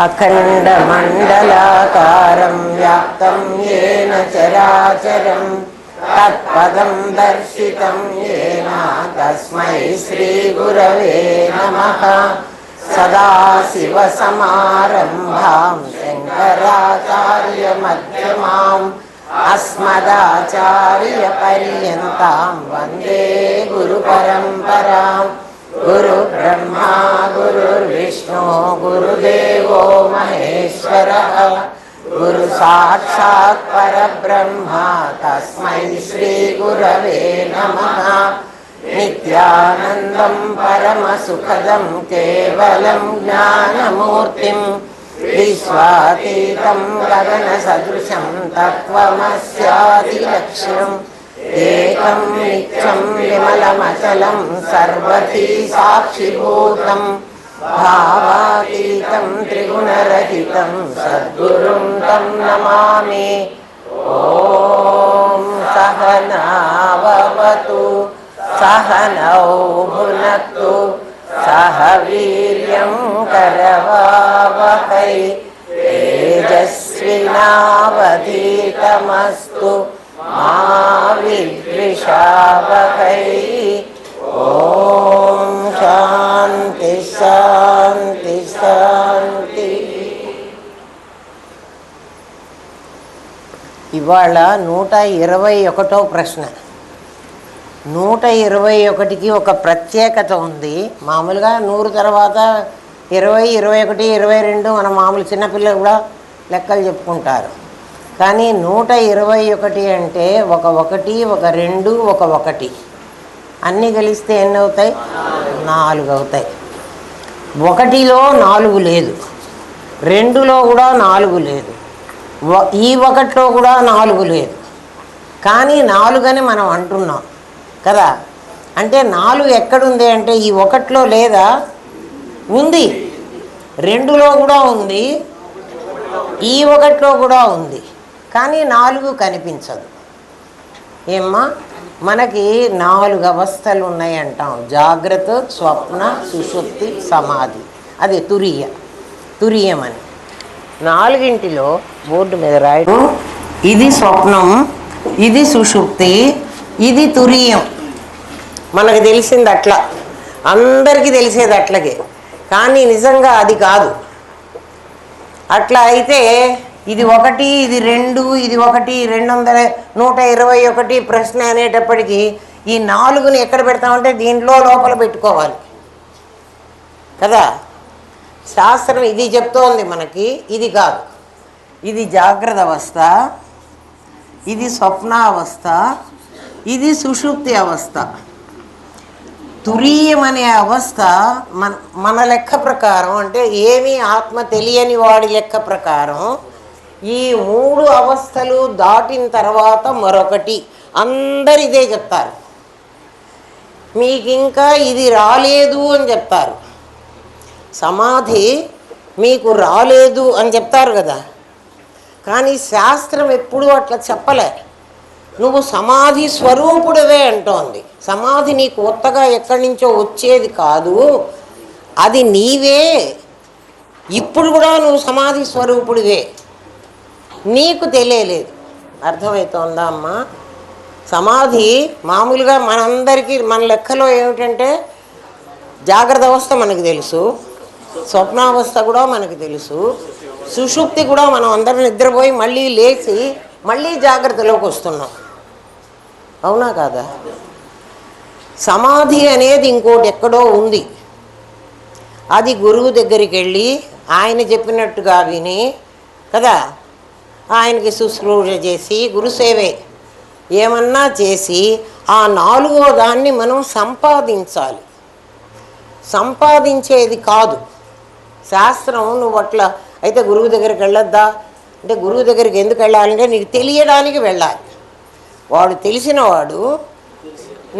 अखण्डमण्डलाकारं व्याप्तं येन चराचरं तत्पदं दर्शितं येन तस्मै श्रीगुरवे नमः। सदाशिवसमारम्भां शङ्कराचार्यमध्यमाम् अस्मदाचार्यपर्यन्तां वन्दे गुरुपरम्पराम्। गुरुब्रह्मा गुरुर्विष्णु गुरुदेवो महेश्वरः गुरुसाक्षात् परब्रह्म तस्मै श्रीगुरवे नमः। नित्यानन्दं परमसुखदं केवलं ज्ञानमूर्तिं विश्वातीतं गगनसदृशं तत्त्वमस्यादिलक्ष्यम् एकं नित्यं विमलमचलं सर्वधी साक्षिभूतं भावातीतं त्रिगुणरहितं सद्गुरुं तं नमामि। ॐ सहनावतु सहनौ भुनक्तु सह वीर्यं करवावहै तेजस्विनावधीतमस्तु मा विद्विषावहै। ओम शांति शांति शांति। ఇవాళ 121వ ప్రశ్న. 121కి ఒక ప్రత్యేకత ఉంది. మామూలుగా 100 తర్వాత 20, 21, 22 మన మామూలు చిన్నపిల్లలు కూడా లెక్కలు చెప్పుకుంటారు. కానీ 121 అంటే ఒక 1, ఒక 2, ఒక 1 అన్నీ కలిస్తే ఎన్ని అవుతాయి? 4 అవుతాయి. 1లో 4 లేదు, 2లో కూడా 4 లేదు, ఈ 1లో కూడా 4 లేదు. కానీ 4 అని మనం అంటున్నాం కదా. అంటే 4 ఎక్కడుంది అంటే ఈ 1లో లేదా? ఉంది. 2లో కూడా ఉంది, ఈ 1లో కూడా ఉంది. కానీ 4 కనిపించదు. ఏమ్మా, మనకి 4 అవస్థలు ఉన్నాయి అంటాం. జాగ్రత్త, స్వప్న, సుషుప్తి, సమాధి. అది తురియం అని. 4 బోర్డు మీద రాయడం. ఇది స్వప్నం, ఇది సుషుప్తి, ఇది తురియం. మనకు తెలిసింది అట్లా, అందరికీ తెలిసేది అట్లాగే. కానీ నిజంగా అది కాదు. అట్లా అయితే ఇది 1, ఇది 2, ఇది 1, 121 ప్రశ్న అనేటప్పటికీ ఈ 4ని ఎక్కడ పెడతామంటే దీంట్లో లోపల పెట్టుకోవాలి కదా. శాస్త్రం ఇది చెప్తోంది మనకి. ఇది కాదు. ఇది జాగ్రత్త అవస్థ, ఇది స్వప్నావస్థ, ఇది సుషుప్తి అవస్థ. తురీయం అనే అవస్థ మన లెక్క ప్రకారం, అంటే ఏమీ ఆత్మ తెలియని వాడి లెక్క ప్రకారం ఈ 3 అవస్థలు దాటిన తర్వాత మరొకటి. అందరు ఇదే చెప్తారు. మీకు ఇంకా ఇది రాలేదు అని చెప్తారు. సమాధి మీకు రాలేదు అని చెప్తారు కదా. కానీ శాస్త్రం ఎప్పుడూ అట్లా చెప్పలే. నువ్వు సమాధి స్వరూపుడివే అంటోంది. సమాధి నీకు కొత్తగా ఎక్కడి నుంచో వచ్చేది కాదు, అది నీవే. ఇప్పుడు కూడా నువ్వు సమాధి స్వరూపుడివే, నీకు తెలియలేదు. అర్థమవుతోందా అమ్మా? సమాధి మామూలుగా మనందరికీ మన లెక్కలో ఏమిటంటే జాగ్రత్త అవస్థ మనకు తెలుసు, స్వప్నావస్థ కూడా మనకు తెలుసు, సుషుప్తి కూడా మనం అందరం నిద్రపోయి మళ్ళీ లేచి మళ్ళీ జాగ్రత్తలోకి వస్తున్నాం. అవునా కాదా? సమాధి అనేది ఇంకోటి ఎక్కడో ఉంది. అది గురువు దగ్గరికి వెళ్ళి ఆయన చెప్పినట్టుగా విని కదా, ఆయనకి శుశ్రూష చేసి గురుసేవే ఏమన్నా చేసి ఆ 4వ దాన్ని మనం సంపాదించాలి. సంపాదించేది కాదు శాస్త్రం. నువ్వు అట్లా అయితే గురువు దగ్గరికి వెళ్ళొద్దా అంటే, గురువు దగ్గరికి ఎందుకు వెళ్ళాలంటే నీకు తెలియడానికి వెళ్ళాలి. వాడు తెలిసినవాడు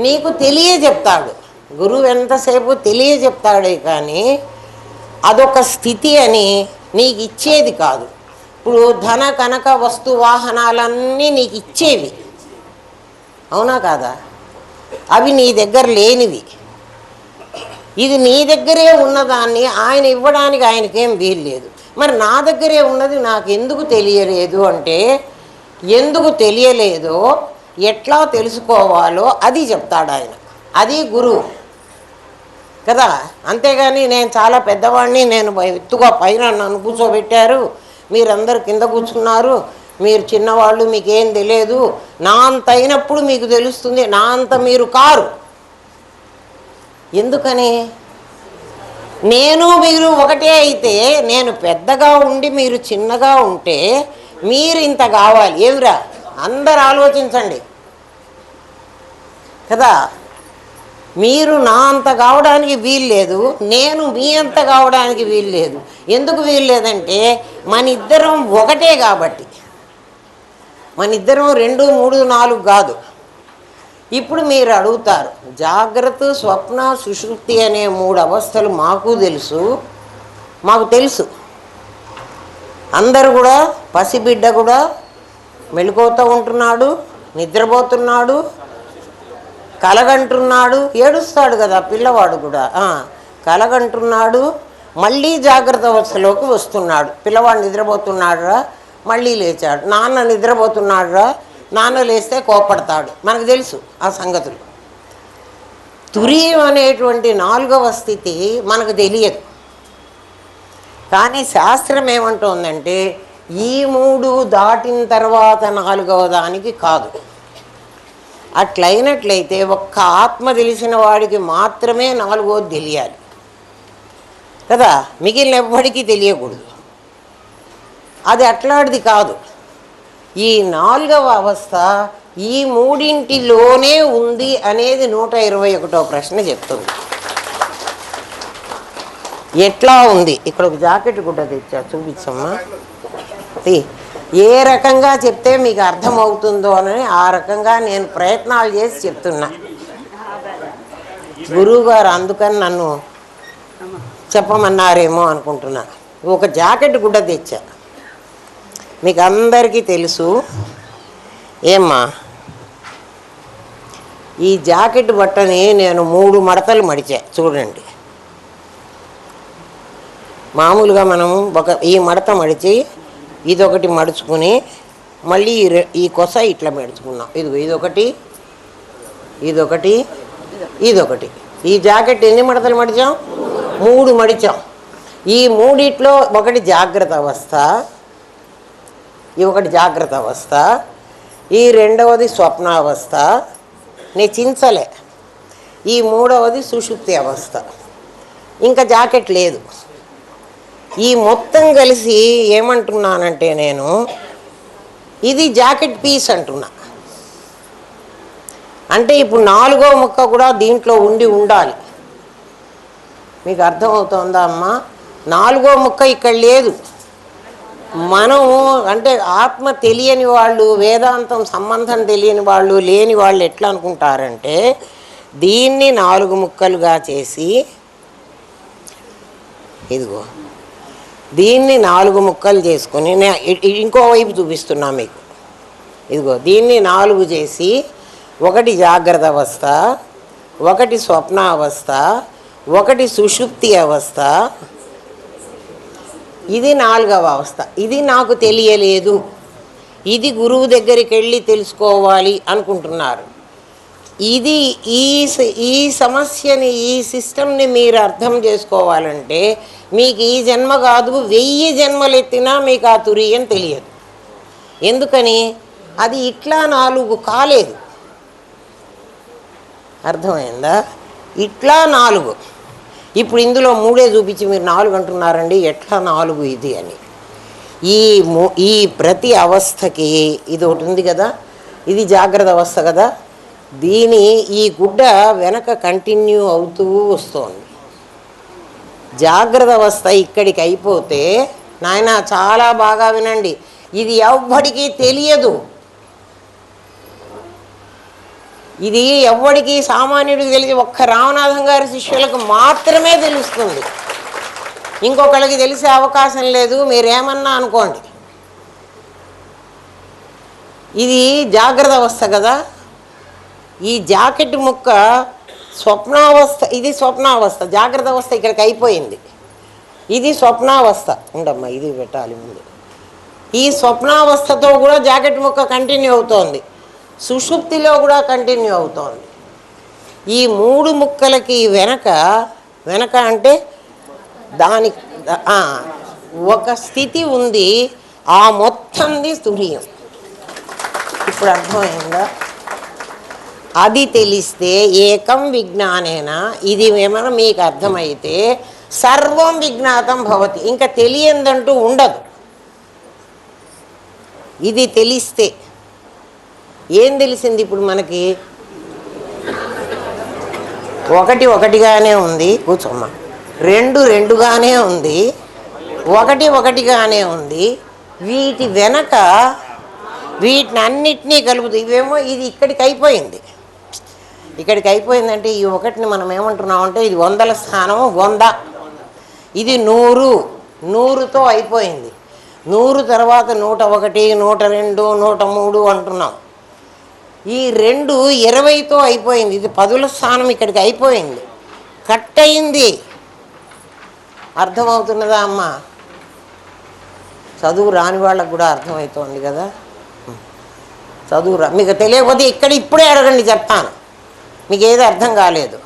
నీకు తెలియజెప్తాడు. గురువు ఎంతసేపు తెలియజెప్తాడే కానీ అదొక స్థితి అని నీకు ఇచ్చేది కాదు. ఇప్పుడు ధన కనక వస్తు వాహనాలన్నీ నీకు ఇచ్చేవి, అవునా కాదా? అవి నీ దగ్గర లేనివి. ఇది నీ దగ్గరే ఉన్నదాన్ని ఆయన ఇవ్వడానికి ఆయనకేం వీలు లేదు. మరి నా దగ్గరే ఉన్నది నాకు ఎందుకు తెలియలేదు అంటే, ఎందుకు తెలియలేదో ఎట్లా తెలుసుకోవాలో అది చెప్తాడు ఆయన. అది గురువు కదా. అంతేగాని నేను చాలా పెద్దవాడిని, నేను ఎత్తుగా పైన నన్ను కూర్చోబెట్టారు, మీరందరు కింద కూర్చున్నారు, మీరు చిన్నవాళ్ళు, మీకేం తెలియదు, నా అంత అయినప్పుడు మీకు తెలుస్తుంది, నా అంత మీరు కారు. ఎందుకని? నేను మీరు ఒకటే అయితే, నేను పెద్దగా ఉండి మీరు చిన్నగా ఉంటే మీరు ఇంత కావాలి. ఏమిరా అందరు ఆలోచించండి కదా. మీరు నా అంత కావడానికి వీల్లేదు, నేను మీ అంత కావడానికి వీల్లేదు. ఎందుకు వీల్లేదంటే మన ఇద్దరం ఒకటే కాబట్టి. మన ఇద్దరం 2, 3, 4 కాదు. ఇప్పుడు మీరు అడుగుతారు, జాగ్రత్త, స్వప్న, సుషుప్తి అనే 3 అవస్థలు మాకు తెలుసు. అందరు కూడా, పసిబిడ్డ కూడా మెళుకువతో ఉంటున్నాడు, నిద్రపోతున్నాడు, కలగంటున్నాడు, ఏడుస్తాడు కదా పిల్లవాడు కూడా, కలగంటున్నాడు, మళ్ళీ జాగ్రత్త అవస్థలోకి వస్తున్నాడు. పిల్లవాడు నిద్రపోతున్నాడురా, మళ్ళీ లేచాడు. నాన్న నిద్రపోతున్నాడురా, నాన్న లేస్తే కోపడతాడు. మనకు తెలుసు ఆ సంగతులు. తురీయం అనేటువంటి 4వ స్థితి మనకు తెలియదు. కానీ శాస్త్రం ఏమంటోందంటే ఈ 3 దాటిన తర్వాత 4వ దానికి కాదు. అట్లయినట్లయితే ఒక్క ఆత్మ తెలిసిన వాడికి మాత్రమే 4వది తెలియాలి కదా, మిగిలిన ఎవ్వడికి తెలియకూడదు. అది అట్లాంటిది కాదు. ఈ 4వ అవస్థ ఈ 3 ఉంది అనేది 121వ ప్రశ్న చెప్తుంది. ఎట్లా ఉంది? ఇక్కడ ఒక జాకెట్ గుడ్డ తెచ్చా, చూపించమ్మా. ఏ రకంగా చెప్తే మీకు అర్థమవుతుందో అని ఆ రకంగా నేను ప్రయత్నాలు చేసి చెప్తున్నా. గురువుగారు అందుకని నన్ను చెప్పమన్నారేమో అనుకుంటున్నా. ఒక జాకెట్ గుడ్డ తెచ్చా, మీకు అందరికీ తెలుసు. ఏమ్మా, ఈ జాకెట్ బట్టని నేను 3 మడతలు మడిచా, చూడండి. మామూలుగా మనం ఈ మడత మడిచి ఇదొకటి మడుచుకుని మళ్ళీ ఈ కొస ఇట్లా మడుచుకున్నాం. ఇదొకటి, ఈ జాకెట్ ఎన్ని మడతలు మడిచాం? 3 మడిచాం. ఈ 3 ఒకటి జాగ్రత్త అవస్థ, ఒకటి జాగ్రత్త అవస్థ, ఈ 2వది స్వప్నావస్థ, నేను చించలే. ఈ 3వది సుషుప్తి అవస్థ. ఇంకా జాకెట్ లేదు. ఈ మొత్తం కలిసి ఏమంటున్నానంటే నేను ఇది జాకెట్ పీస్ అంటున్నా. అంటే ఇప్పుడు 4వ ముక్క కూడా దీంట్లో ఉండాలి. మీకు అర్థమవుతోందా అమ్మా? 4వ ముక్క ఇక్కడ లేదు. మనం అంటే ఆత్మ తెలియని వాళ్ళు, వేదాంతం సంబంధం తెలియని వాళ్ళు, లేని వాళ్ళు ఎట్లా అనుకుంటారంటే దీన్ని 4 ముక్కలుగా చేసి, దీన్ని 4 ముక్కలు చేసుకొని ఇంకోవైపు చూపిస్తున్నా మీకు. దీన్ని 4 చేసి ఒకటి జాగ్రత్త అవస్థ, ఒకటి స్వప్న అవస్థ, ఒకటి సుషుప్తి అవస్థ, ఇది 4వ అవస్థ. ఇది నాకు తెలియలేదు, ఇది గురువు దగ్గరికి వెళ్ళి తెలుసుకోవాలి అనుకుంటున్నారు. ఇది ఈ సమస్యని, ఈ సిస్టమ్ని మీరు అర్థం చేసుకోవాలంటే మీకు ఈ జన్మ కాదు, 1000 జన్మలు ఎత్తినా మీకు ఆ తురీయం తెలియదు. ఎందుకని? అది ఇట్లా 4 కాలేదు. అర్థమైందా? ఇట్లా 4. ఇప్పుడు ఇందులో 3 చూపించి మీరు 4 అంటున్నారండి, ఎట్లా 4 ఇది అని. ఈ ప్రతి అవస్థకి ఇది ఒకటి ఉంది కదా, ఇది జాగ్రత్త అవస్థ కదా, ఈ గుడ్డ వెనక కంటిన్యూ అవుతూ వస్తోంది. జాగ్రత్త అవస్థ ఇక్కడికి అయిపోతే, నాయన చాలా బాగా వినండి, ఇది ఎవ్వడికి తెలియదు. ఇది ఎవ్వడికి, సామాన్యుడికి తెలిసి ఒక్క రామనాథం గారి శిష్యులకు మాత్రమే తెలుస్తుంది. ఇంకొకళ్ళకి తెలిసే అవకాశం లేదు. మీరేమన్నా అనుకోండి. ఇది జాగ్రత్త అవస్థ కదా. ఈ జాకెట్ ముక్క స్వప్నావస్థ, ఇది స్వప్నావస్థ. జాగ్రత్త అవస్థ ఇక్కడికి అయిపోయింది. ఇది స్వప్నావస్థ. ఉండమ్మా, ఇది పెట్టాలి ముందు. ఈ స్వప్నావస్థతో కూడా జాకెట్ ముక్క కంటిన్యూ అవుతోంది, సుషుప్తిలో కూడా కంటిన్యూ అవుతోంది. ఈ 3 ముక్కలకి వెనక అంటే దాని ఒక స్థితి ఉంది, ఆ మొత్తంది తురియం. ఇప్పుడు అర్థమైందా? అది తెలిస్తే ఏకం విజ్ఞానేనా, ఇది ఏమైనా మీకు అర్థమైతే సర్వం విజ్ఞాతం భవతి, ఇంకా తెలియందంటూ ఉండదు. ఇది తెలిస్తే ఏం తెలిసింది ఇప్పుడు మనకి? ఒకటి ఒకటిగానే ఉంది, కూర్చోమ్మా. 2 2గానే ఉంది, ఒకటి ఒకటిగానే ఉంది. వీటి వెనక వీటిని అన్నిటినీ కలుపుతూ ఇవేమో ఇది ఇక్కడికి అయిపోయింది. ఇక్కడికి అయిపోయిందంటే ఈ ఒకటిని మనం ఏమంటున్నామంటే ఇది 100ల స్థానం 100, ఇది 100, 100తో అయిపోయింది. 100 తర్వాత 101, 102, 103 అంటున్నాం. ఈ 2 20తో అయిపోయింది. ఇది 10ల స్థానం ఇక్కడికి అయిపోయింది, కట్ అయింది. అర్థమవుతున్నదా అమ్మా? చదువు రాని వాళ్ళకు కూడా అర్థమవుతోంది కదా. చదువు మీకు తెలియకపోతే ఇక్కడ ఇప్పుడే అడగండి, చెప్తాను. మీకు ఏది అర్థం కాలేదు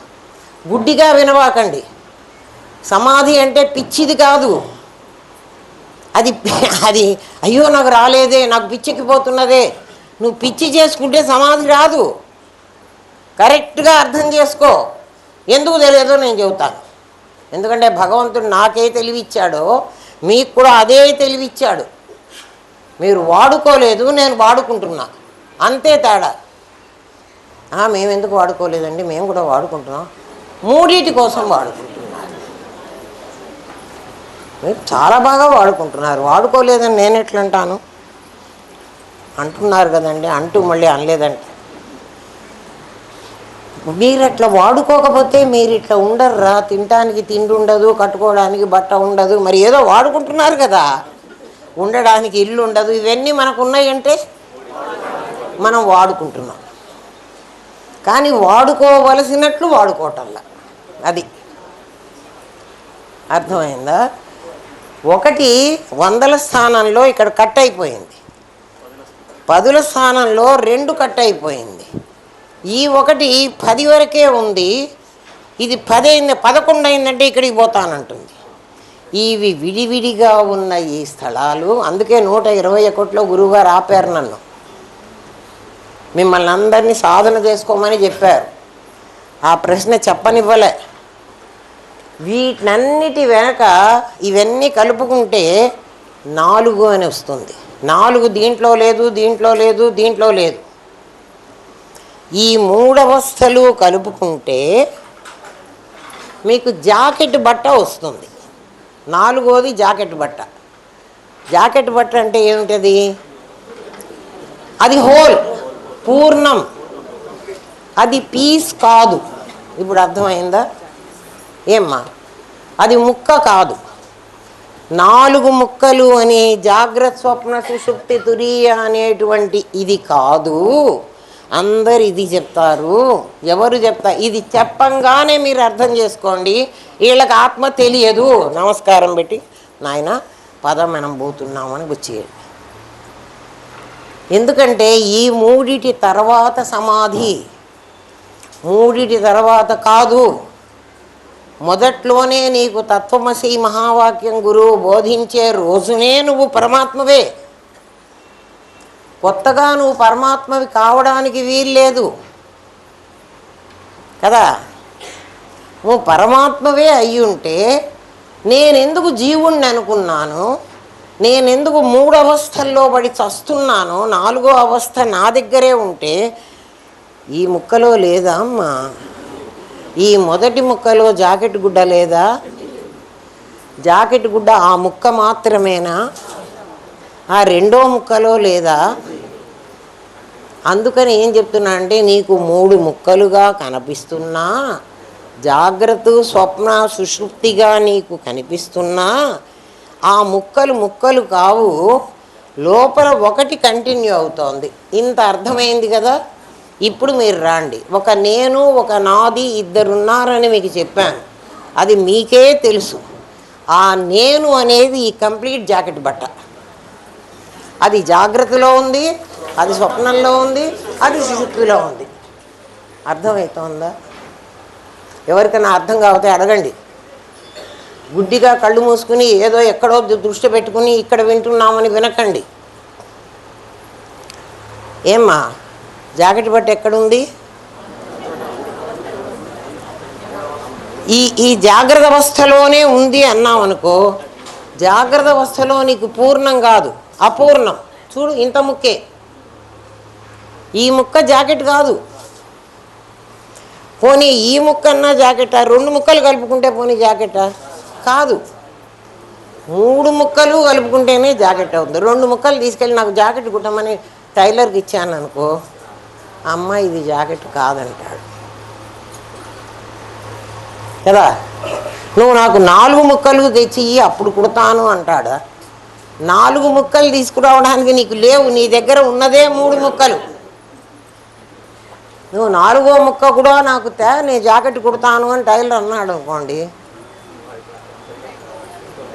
గుడ్డిగా వినవాకండి. సమాధి అంటే పిచ్చిది కాదు. అది అయ్యో నాకు రాలేదే, నాకు పిచ్చెక్కిపోతున్నదే, నువ్వు పిచ్చి చేసుకుంటే సమాధి రాదు. కరెక్ట్గా అర్థం చేసుకో. ఎందుకు తెలియదో నేను చెబుతాను. ఎందుకంటే భగవంతుడు నాకే తెలివిచ్చాడో మీకు కూడా అదే తెలివిచ్చాడు. మీరు వాడుకోలేదు, నేను వాడుకుంటున్నా, అంతే తేడా. మేము ఎందుకు వాడుకోలేదండి, మేము కూడా వాడుకుంటున్నాం. 3 కోసం వాడుకుంటున్నారు. మీరు చాలా బాగా వాడుకుంటున్నారు, వాడుకోలేదని నేను ఎట్లా అంటాను? అంటున్నారు కదండి, అంటూ మళ్ళీ అనలేదంటే. మీరు అట్లా వాడుకోకపోతే మీరు ఇట్లా ఉండర్రా. తినడానికి తిండి ఉండదు, కట్టుకోవడానికి బట్ట ఉండదు, మరి ఏదో వాడుకుంటున్నారు కదా. ఉండడానికి ఇల్లు ఉండదు, ఇవన్నీ మనకు ఉన్నాయంటే మనం వాడుకుంటున్నాం. కానీ వాడుకోవలసినట్లు వాడుకోవటంలా. అది అర్థమైందా? ఒకటి 100ల స్థానంలో ఇక్కడ కట్ అయిపోయింది, 10ల స్థానంలో 2 కట్ అయిపోయింది. ఈ ఒకటి 10 వరకే ఉంది, ఇది 10 అయింది, 11 అయిందంటే ఇక్కడికి పోతానంటుంది. ఇవి విడివిడిగా ఉన్న ఈ స్థలాలు. అందుకే 121లో గురువుగారు ఆపారు నన్ను. మిమ్మల్ని అందరినీ సాధన చేసుకోమని చెప్పారు. ఆ ప్రశ్న చెప్పనివ్వలే. వీటన్నిటి వెనక ఇవన్నీ కలుపుకుంటే 4 అని వస్తుంది. 4 దీంట్లో లేదు, దీంట్లో లేదు, దీంట్లో లేదు. ఈ 3 అవస్థలు కలుపుకుంటే మీకు జాకెట్ బట్ట వస్తుంది. 4వది జాకెట్ బట్ట. జాకెట్ బట్ట అంటే ఏమిటది? అది హోల్, పూర్ణం, అది పీస్ కాదు. ఇప్పుడు అర్థమైందా ఏమ్మా? అది ముక్క కాదు. 4 ముక్కలు అని జాగ్రత్త స్వప్న సుషుప్తి తురీయ అనేటువంటి ఇది కాదు. అందరు ఇది చెప్తారు. ఎవరు చెప్తారు? ఇది చెప్పంగానే మీరు అర్థం చేసుకోండి, వీళ్ళకి ఆత్మ తెలియదు. నమస్కారం పెట్టి నాయన పదం మనం పోతున్నామని వచ్చేయండి. ఎందుకంటే ఈ 3 తర్వాత సమాధి, 3 తర్వాత కాదు. మొదట్లోనే నీకు తత్వమసి మహావాక్యం గురువు బోధించే రోజునే నువ్వు పరమాత్మవే. కొత్తగా నువ్వు పరమాత్మవి కావడానికి వీల్లేదు కదా. నువ్వు పరమాత్మవే అయ్యి ఉంటే నేనెందుకు జీవుణ్ణి అనుకున్నాను, నేనెందుకు 3 అవస్థల్లో పడి చస్తున్నాను, 4వ అవస్థ నా దగ్గరే ఉంటే ఈ ముక్కలో లేదా అమ్మా? ఈ మొదటి ముక్కలో జాకెట్ గుడ్డ లేదా? జాకెట్ గుడ్డ ఆ ముక్క మాత్రమేనా? ఆ 2వ ముక్కలో లేదా? అందుకని ఏం చెప్తున్నా అంటే నీకు 3 ముక్కలుగా కనిపిస్తున్నా, జాగ్రత్త స్వప్న సుషుప్తిగా నీకు కనిపిస్తున్నా, ఆ ముక్కలు ముక్కలు కావు, లోపల ఒకటి కంటిన్యూ అవుతోంది. ఇంత అర్థమైంది కదా. ఇప్పుడు మీరు రాండి. ఒక నేను, ఒక నాది, 2 ఉన్నారని మీకు చెప్పాను, అది మీకే తెలుసు. ఆ నేను అనేది ఈ కంప్లీట్ జాకెట్ బట్ట. అది జాగ్రత్తలో ఉంది, అది స్వప్నంలో ఉంది, అది సుషుప్తిలో ఉంది. అర్థమవుతోందా? ఎవరికైనా అర్థం కాకపోతే అడగండి. గుడ్డిగా కళ్ళు మూసుకుని ఏదో ఎక్కడో దృష్టి పెట్టుకుని ఇక్కడ వింటున్నామని వినకండి. ఏమ్మా జాకెట్ బట్ట ఎక్కడుంది? ఈ జాగ్రత్త అవస్థలోనే ఉంది అన్నాం అనుకో, జాగ్రత్త అవస్థలో నీకు పూర్ణం కాదు, అపూర్ణం. చూడు, ఇంత ముక్కే, ఈ ముక్క జాకెట్ కాదు. పోనీ ఈ ముక్క అన్నా జాకెటా? 2 ముక్కలు కలుపుకుంటే పోనీ జాకెటా? కాదు. 3 ముక్కలు కలుపుకుంటేనే జాకెట్ అవుతుంది. 2 ముక్కలు తీసుకెళ్ళి నాకు జాకెట్ కుట్టమని టైలర్కి ఇచ్చాను అనుకో, అమ్మ ఇది జాకెట్ కాదంటాడు కదా. నువ్వు నాకు 4 ముక్కలు తెచ్చి అప్పుడు కుడతాను అంటాడా? 4 ముక్కలు తీసుకురావడానికి నీకు లేవు, నీ దగ్గర ఉన్నదే 3 ముక్కలు. నువ్వు 4వ ముక్క కూడా నాకు నేను జాకెట్ కుడతాను అని టైలర్ అన్నాడు అనుకోండి,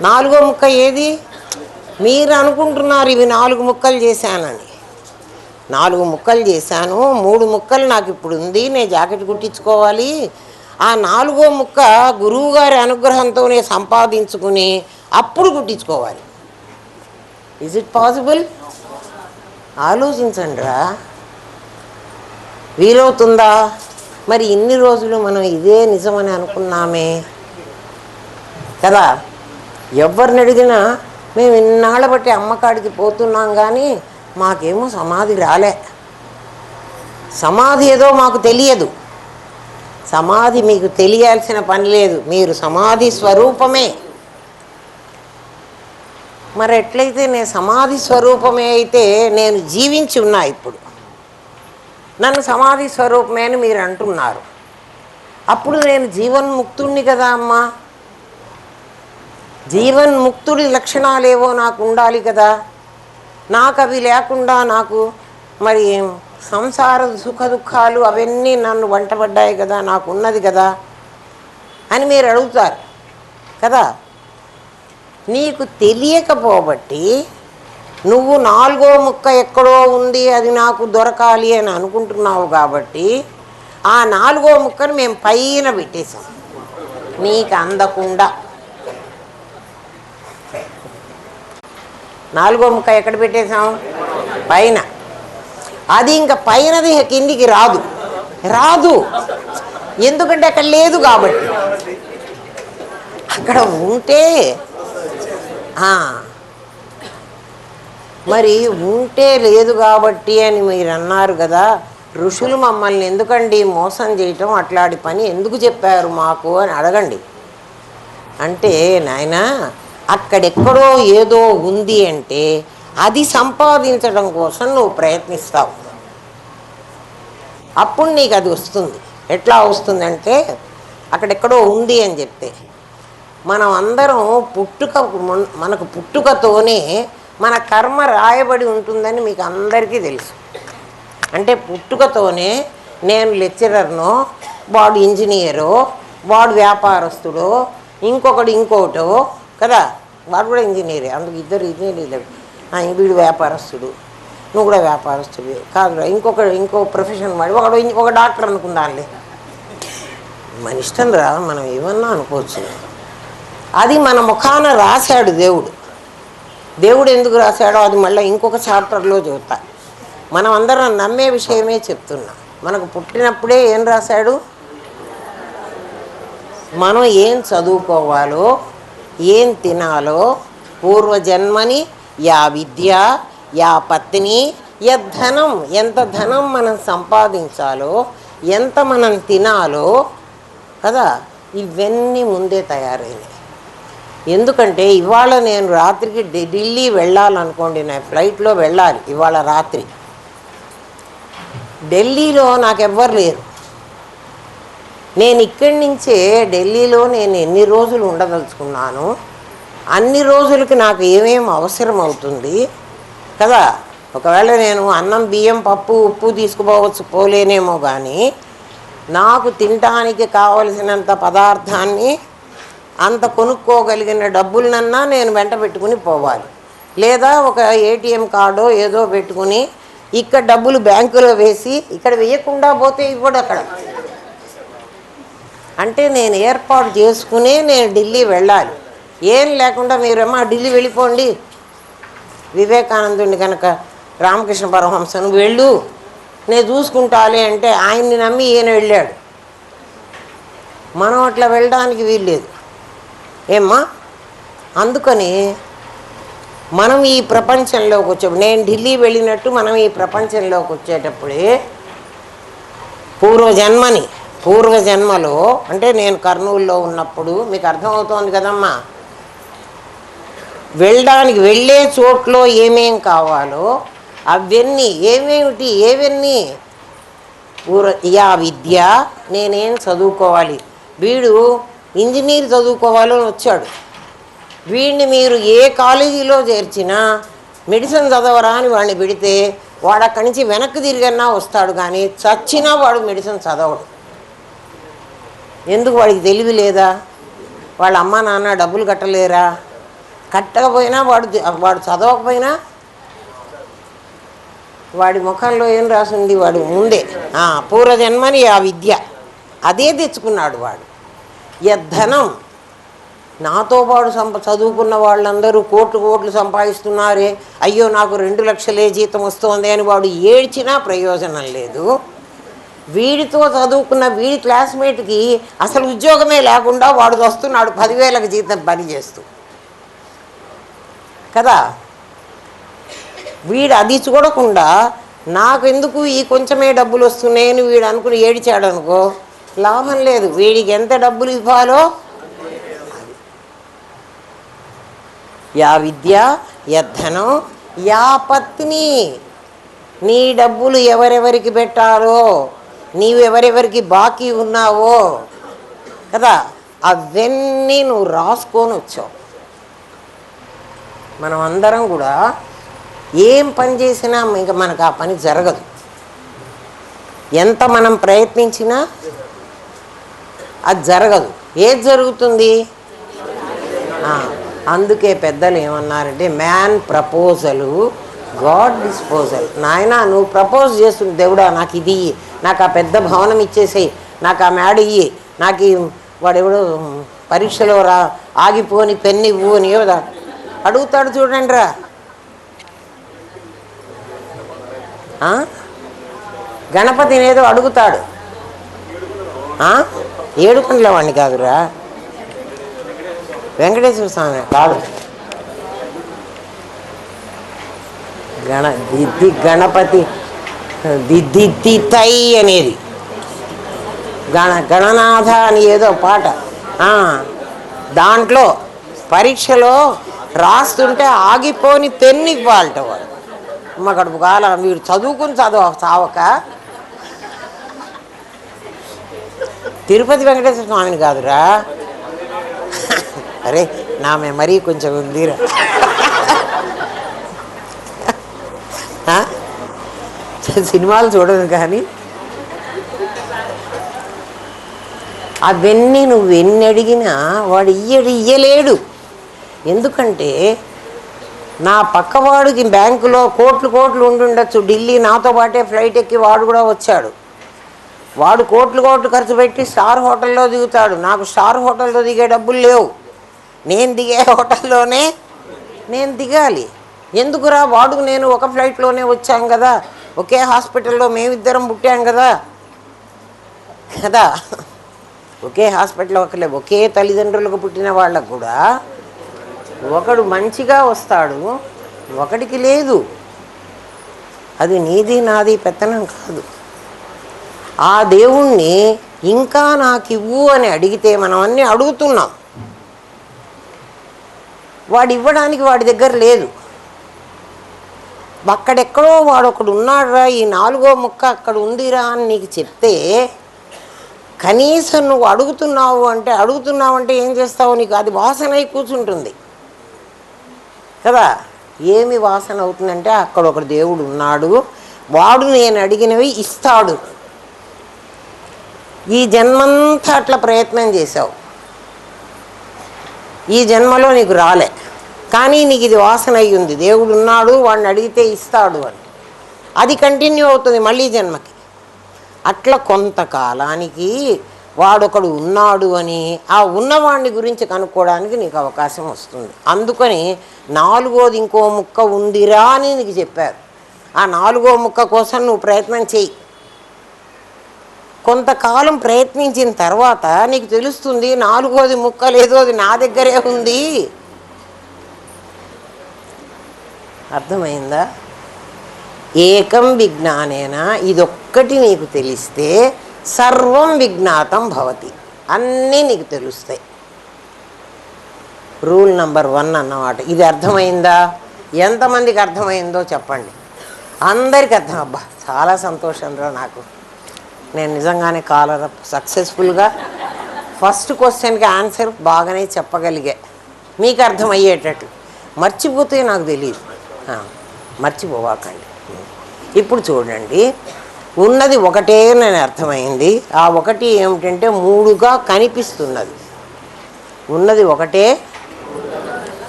4వ ముక్క ఏది? మీరు అనుకుంటున్నారు ఇవి 4 ముక్కలు చేశానని. 4 ముక్కలు చేశాను, 3 ముక్కలు నాకు ఇప్పుడు ఉంది, నేను జాకెట్ కుట్టించుకోవాలి. ఆ 4వ ముక్క గురువుగారి అనుగ్రహంతోనే సంపాదించుకుని అప్పుడు కుట్టించుకోవాలి. Is it possible? ఆలోచించండి రా, వీలవుతుందా? మరి ఇన్ని రోజులు మనం ఇదే నిజమని అనుకున్నామే కదా. ఎవరిని అడిగినా మేము ఇన్నాళ్ళ బట్టి అమ్మకాడికి పోతున్నాం కానీ మాకేమో సమాధి రాలే. సమాధి ఏదో మాకు తెలియదు. సమాధి మీకు తెలియాల్సిన పని లేదు, మీరు సమాధి స్వరూపమే. మరి ఎట్లయితే నేను సమాధి స్వరూపమే అయితే నేను జీవించి ఉన్నా, ఇప్పుడు నన్ను సమాధి స్వరూపమే అని మీరు అంటున్నారు. అప్పుడు నేను జీవన్ముక్తుడిని కదా అమ్మా. జీవన్ముక్తుడి లక్షణాలేవో నాకు ఉండాలి కదా. నాకు అవి లేకుండా నాకు మరి సంసార సుఖ దుఃఖాలు అవన్నీ నన్ను వంటబడ్డాయి కదా, నాకు ఉన్నది కదా అని మీరు అడుగుతారు కదా. నీకు తెలియకపోబట్టి నువ్వు 4వ ముక్క ఎక్కడో ఉంది, అది నాకు దొరకాలి అని అనుకుంటున్నావు కాబట్టి ఆ 4వ ముక్కను మేము పైన పెట్టేశాం నీకు అందకుండా. 4వ ముక్క ఎక్కడ పెట్టేశాం? పైన. అది ఇంకా పైనది కిందికి రాదు. రాదు ఎందుకంటే అక్కడ లేదు కాబట్టి. అక్కడ ఉంటే మరి ఉంటే లేదు కాబట్టి అని మీరు అన్నారు కదా. ఋషులు మమ్మల్ని ఎందుకండి మోసం చేయటం, అట్లాంటి పని ఎందుకు చెప్పారు మాకు అని అడగండి. అంటే నాయన అక్కడెక్కడో ఏదో ఉంది అంటే అది సంపాదించడం కోసం నువ్వు ప్రయత్నిస్తావు, అప్పుడు నీకు అది వస్తుంది. ఎట్లా వస్తుందంటే అక్కడెక్కడో ఉంది అని చెప్తే మనం అందరం మనకు పుట్టుకతోనే మన కర్మ రాయబడి ఉంటుందని మీకు అందరికీ తెలుసు. అంటే పుట్టుకతోనే నేను లెక్చరర్నో, వాడు ఇంజనీరో, వాడు వ్యాపారస్తుడో, ఇంకొకడు ఇంకోటో కదా. వాడు కూడా ఇంజనీరే, అందుకు ఇద్దరు ఇంజనీర్లు. వీడు వ్యాపారస్తుడు, నువ్వు కూడా వ్యాపారస్తుడు కాదురా, ఇంకో ప్రొఫెషన్ వాడు, ఒకడు ఇంకొక డాక్టర్ అనుకుందాంలే. మన ఇష్టం రా, మనం ఏమన్నా అనుకోవచ్చు. అది మన ముఖాన రాశాడు దేవుడు. దేవుడు ఎందుకు రాశాడో అది మళ్ళీ ఇంకొక చాప్టర్లో చెబుతా. మనం అందరం నమ్మే విషయమే చెప్తున్నాం. మనకు పుట్టినప్పుడే ఏం రాశాడు? మనం ఏం చదువుకోవాలో, ఏం తినాలో, పూర్వజన్మని యా విద్య, యా పత్ని, యద్ధనం, ఎంత ధనం మనం సంపాదించాలో, ఎంత మనం తినాలో కదా, ఇవన్నీ ముందే తయారైనాయి. ఎందుకంటే ఇవాళ నేను రాత్రికి ఢిల్లీ వెళ్ళాలనుకోండి, నేను ఫ్లైట్లో వెళ్ళాలి ఇవాళ రాత్రి. ఢిల్లీలో నాకెవ్వరు లేరు. నేను ఇక్కడి నుంచే ఢిల్లీలో నేను ఎన్ని రోజులు ఉండదలుచుకున్నాను, అన్ని రోజులకి నాకు ఏమేమి అవసరం అవుతుంది కదా. ఒకవేళ నేను అన్నం, బియ్యం, పప్పు, ఉప్పు తీసుకుపోలేనేమో కానీ నాకు తినటానికి కావలసినంత పదార్థాన్ని అంత కొనుక్కోగలిగిన డబ్బులనన్నా నేను వెంట పెట్టుకుని పోవాలి. లేదా ఒక ఏటీఎం కార్డో ఏదో పెట్టుకుని ఇక్కడ డబ్బులు బ్యాంకులో వేసి ఇక్కడ వేయకుండా పోతే ఇవ్వడు అక్కడ. అంటే నేను ఏర్పాటు చేసుకునే నేను ఢిల్లీ వెళ్ళాలి. ఏం లేకుండా మీరేమో ఢిల్లీ వెళ్ళిపోండి, వివేకానందుని కనుక రామకృష్ణ పరమహంసను వెళ్ళు నేను చూసుకుంటాలే అంటే ఆయన్ని నమ్మి ఈయన వెళ్ళాడు. మనం అట్లా వెళ్ళడానికి వీల్లేదు ఏమ్మా. అందుకని మనం ఈ ప్రపంచంలోకి వచ్చేప్పుడు, నేను ఢిల్లీ వెళ్ళినట్టు మనం ఈ ప్రపంచంలోకి వచ్చేటప్పుడే పూర్వజన్మలో అంటే నేను కర్నూలులో ఉన్నప్పుడు మీకు అర్థమవుతోంది కదమ్మా, వెళ్ళే చోట్లో ఏమేం కావాలో అవన్నీ ఏవన్నీ యా విద్య నేనేం చదువుకోవాలి. వీడు ఇంజనీర్ చదువుకోవాలని వచ్చాడు. వీడిని మీరు ఏ కాలేజీలో చేర్చినా మెడిసిన్ చదవరా అని వాడిని పెడితే వాడు అక్కడి నుంచి వెనక్కి తిరిగన్నా వస్తాడు, కానీ చచ్చినా వాడు మెడిసిన్ చదవడు. ఎందుకు? వాడికి తెలివి లేదా? వాళ్ళ అమ్మ నాన్న డబ్బులు కట్టలేరా? కట్టకపోయినా వాడు చదవకపోయినా వాడి ముఖంలో ఏం రాసింది? వాడు ముందే పూర్వజన్మని ఆ విద్య అదే తెచ్చుకున్నాడు వాడు. యద్ధనం, నాతో పాటు చదువుకున్న వాళ్ళందరూ కోట్లు సంపాదిస్తున్నారే, అయ్యో నాకు 2 లక్షలే జీతం వస్తుంది అని వాడు ఏడ్చినా ప్రయోజనం లేదు. వీడితో చదువుకున్న వీడి క్లాస్మేట్కి అసలు ఉద్యోగమే లేకుండా వాడు వస్తున్నాడు 10,000కి జీతం పని చేస్తూ కదా. వీడు అది చూడకుండా నాకు ఎందుకు ఈ కొంచెమే డబ్బులు వస్తున్నాయని వీడు అనుకుని ఏడిచాడు అనుకో, లాభం లేదు. వీడికి ఎంత డబ్బులు ఇవ్వాలో యా విద్య యద్ధనం యా పత్ని, నీ డబ్బులు ఎవరెవరికి పెట్టాలో, నీవెవరెవరికి బాకీ ఉన్నావో కదా, అవన్నీ నువ్వు రాసుకొని వచ్చావు. మనం అందరం కూడా ఏం పని చేసినా ఇంకా మనకు ఆ పని జరగదు. ఎంత మనం ప్రయత్నించినా అది జరగదు. ఏది జరుగుతుంది? అందుకే పెద్దలు ఏమన్నారంటే, మ్యాన్ ప్రపోజలు గాడ్ డిస్పోజల్. నాయన నువ్వు ప్రపోజ్ చేస్తుంది, దేవుడా నాకు ఇది, నాకు ఆ పెద్ద భవనం ఇచ్చేసేయి, నాకు ఆ మేడ ఇయ్యి, నాకు వాడెవడో పరీక్షలో ఆగిపోని పెన్ను ఇవ్వు అని అడుగుతాడు. చూడండి రా, గణపతిని ఏదో అడుగుతాడు. ఏడుకొండల వాడిని కాదురా, వెంకటేశ్వర స్వామి కాదు, గణపతి దిద్దితై అనేది గణనాథ అని ఏదో పాట. దాంట్లో పరీక్షలో రాస్తుంటే ఆగిపోని పెన్ను ఇవ్వాలట వాడు. అమ్మ కడుపు కాల, వీడు చదువుకుని చావక తిరుపతి వెంకటేశ్వర స్వామిని కాదురా. అరే నా మెమరీ కొంచెం ఉందిరా. సినిమాలు చూడను కానీ అవన్నీ నువ్వు ఎన్ని అడిగినా వాడు ఇయ్యలేడు. ఎందుకంటే నా పక్కవాడికి బ్యాంకులో కోట్లు ఉండుండొచ్చు, ఢిల్లీ నాతో పాటే ఫ్లైట్ ఎక్కి వాడు కూడా వచ్చాడు. వాడు కోట్లు ఖర్చు పెట్టి స్టార్ హోటల్లో దిగుతాడు. నాకు స్టార్ హోటల్లో దిగే డబ్బులు లేవు. నేను దిగే హోటల్లోనే నేను దిగాలి. ఎందుకురా? వాడు నేను ఒక ఫ్లైట్లోనే వచ్చాం కదా, ఒకే హాస్పిటల్లో మేమిద్దరం పుట్టాం కదా ఒకే హాస్పిటల్లో ఒకే తల్లిదండ్రులకు పుట్టిన వాళ్ళకు కూడా ఒకడు మంచిగా వస్తాడు, ఒకడికి లేదు. అది నీది నాది పెత్తనం కాదు. ఆ దేవుణ్ణి ఇంకా నాకు ఇవ్వు అని అడిగితే మనం అన్నీ అడుగుతున్నాం, వాడు ఇవ్వడానికి వాడి దగ్గర లేదు. అక్కడెక్కడో వాడు ఒకడు ఉన్నాడురా, ఈ 4వ ముక్క అక్కడ ఉందిరా అని నీకు చెప్తే కనీసం నువ్వు అడుగుతున్నావు అంటే ఏం చేస్తావు? నీకు అది వాసన అయి కూర్చుంటుంది కదా. ఏమి వాసన అవుతుందంటే అక్కడ ఒక దేవుడు ఉన్నాడు, వాడు నేను అడిగినవి ఇస్తాడు. ఈ జన్మంతా అట్లా ప్రయత్నం చేశావు, ఈ జన్మలో నీకు రాలే, కానీ నీకు ఇది వాసన అయ్యి ఉంది, దేవుడు ఉన్నాడు వాడిని అడిగితే ఇస్తాడు అని. అది కంటిన్యూ అవుతుంది మళ్ళీ జన్మకి. అట్లా కొంతకాలానికి వాడొకడు ఉన్నాడు అని ఆ ఉన్నవాడిని గురించి కనుక్కోవడానికి నీకు అవకాశం వస్తుంది. అందుకని నాలుగోది ఇంకో ముక్క ఉందిరా అని నీకు చెప్పారు. ఆ నాలుగో ముక్క కోసం నువ్వు ప్రయత్నం చెయ్యి. కొంతకాలం ప్రయత్నించిన తర్వాత నీకు తెలుస్తుంది నాలుగోది ముక్క లేదో అది నా దగ్గరే ఉంది. అర్థమైందా? ఏకం విజ్ఞానేన, ఇదొక్కటి నీకు తెలిస్తే సర్వం విజ్ఞాతం భవతి, అన్నీ నీకు తెలుస్తాయి. రూల్ నెంబర్ 1 అన్నమాట. ఇది అర్థమైందా? ఎంతమందికి అర్థమైందో చెప్పండి. అందరికీ అర్థం. అబ్బా చాలా సంతోషంగా నాకు, నేను నిజంగానే కాలర్ సక్సెస్ఫుల్గా ఫస్ట్ క్వశ్చన్కి ఆన్సర్ బాగానే చెప్పగలిగా, మీకు అర్థమయ్యేటట్లు. మర్చిపోతే నాకు తెలియదు, మర్చిపోవాకండి. ఇప్పుడు చూడండి, ఉన్నది ఒకటే నేను అర్థమైంది. ఆ ఒకటి ఏమిటంటే 3గా కనిపిస్తున్నది. ఉన్నది ఒకటే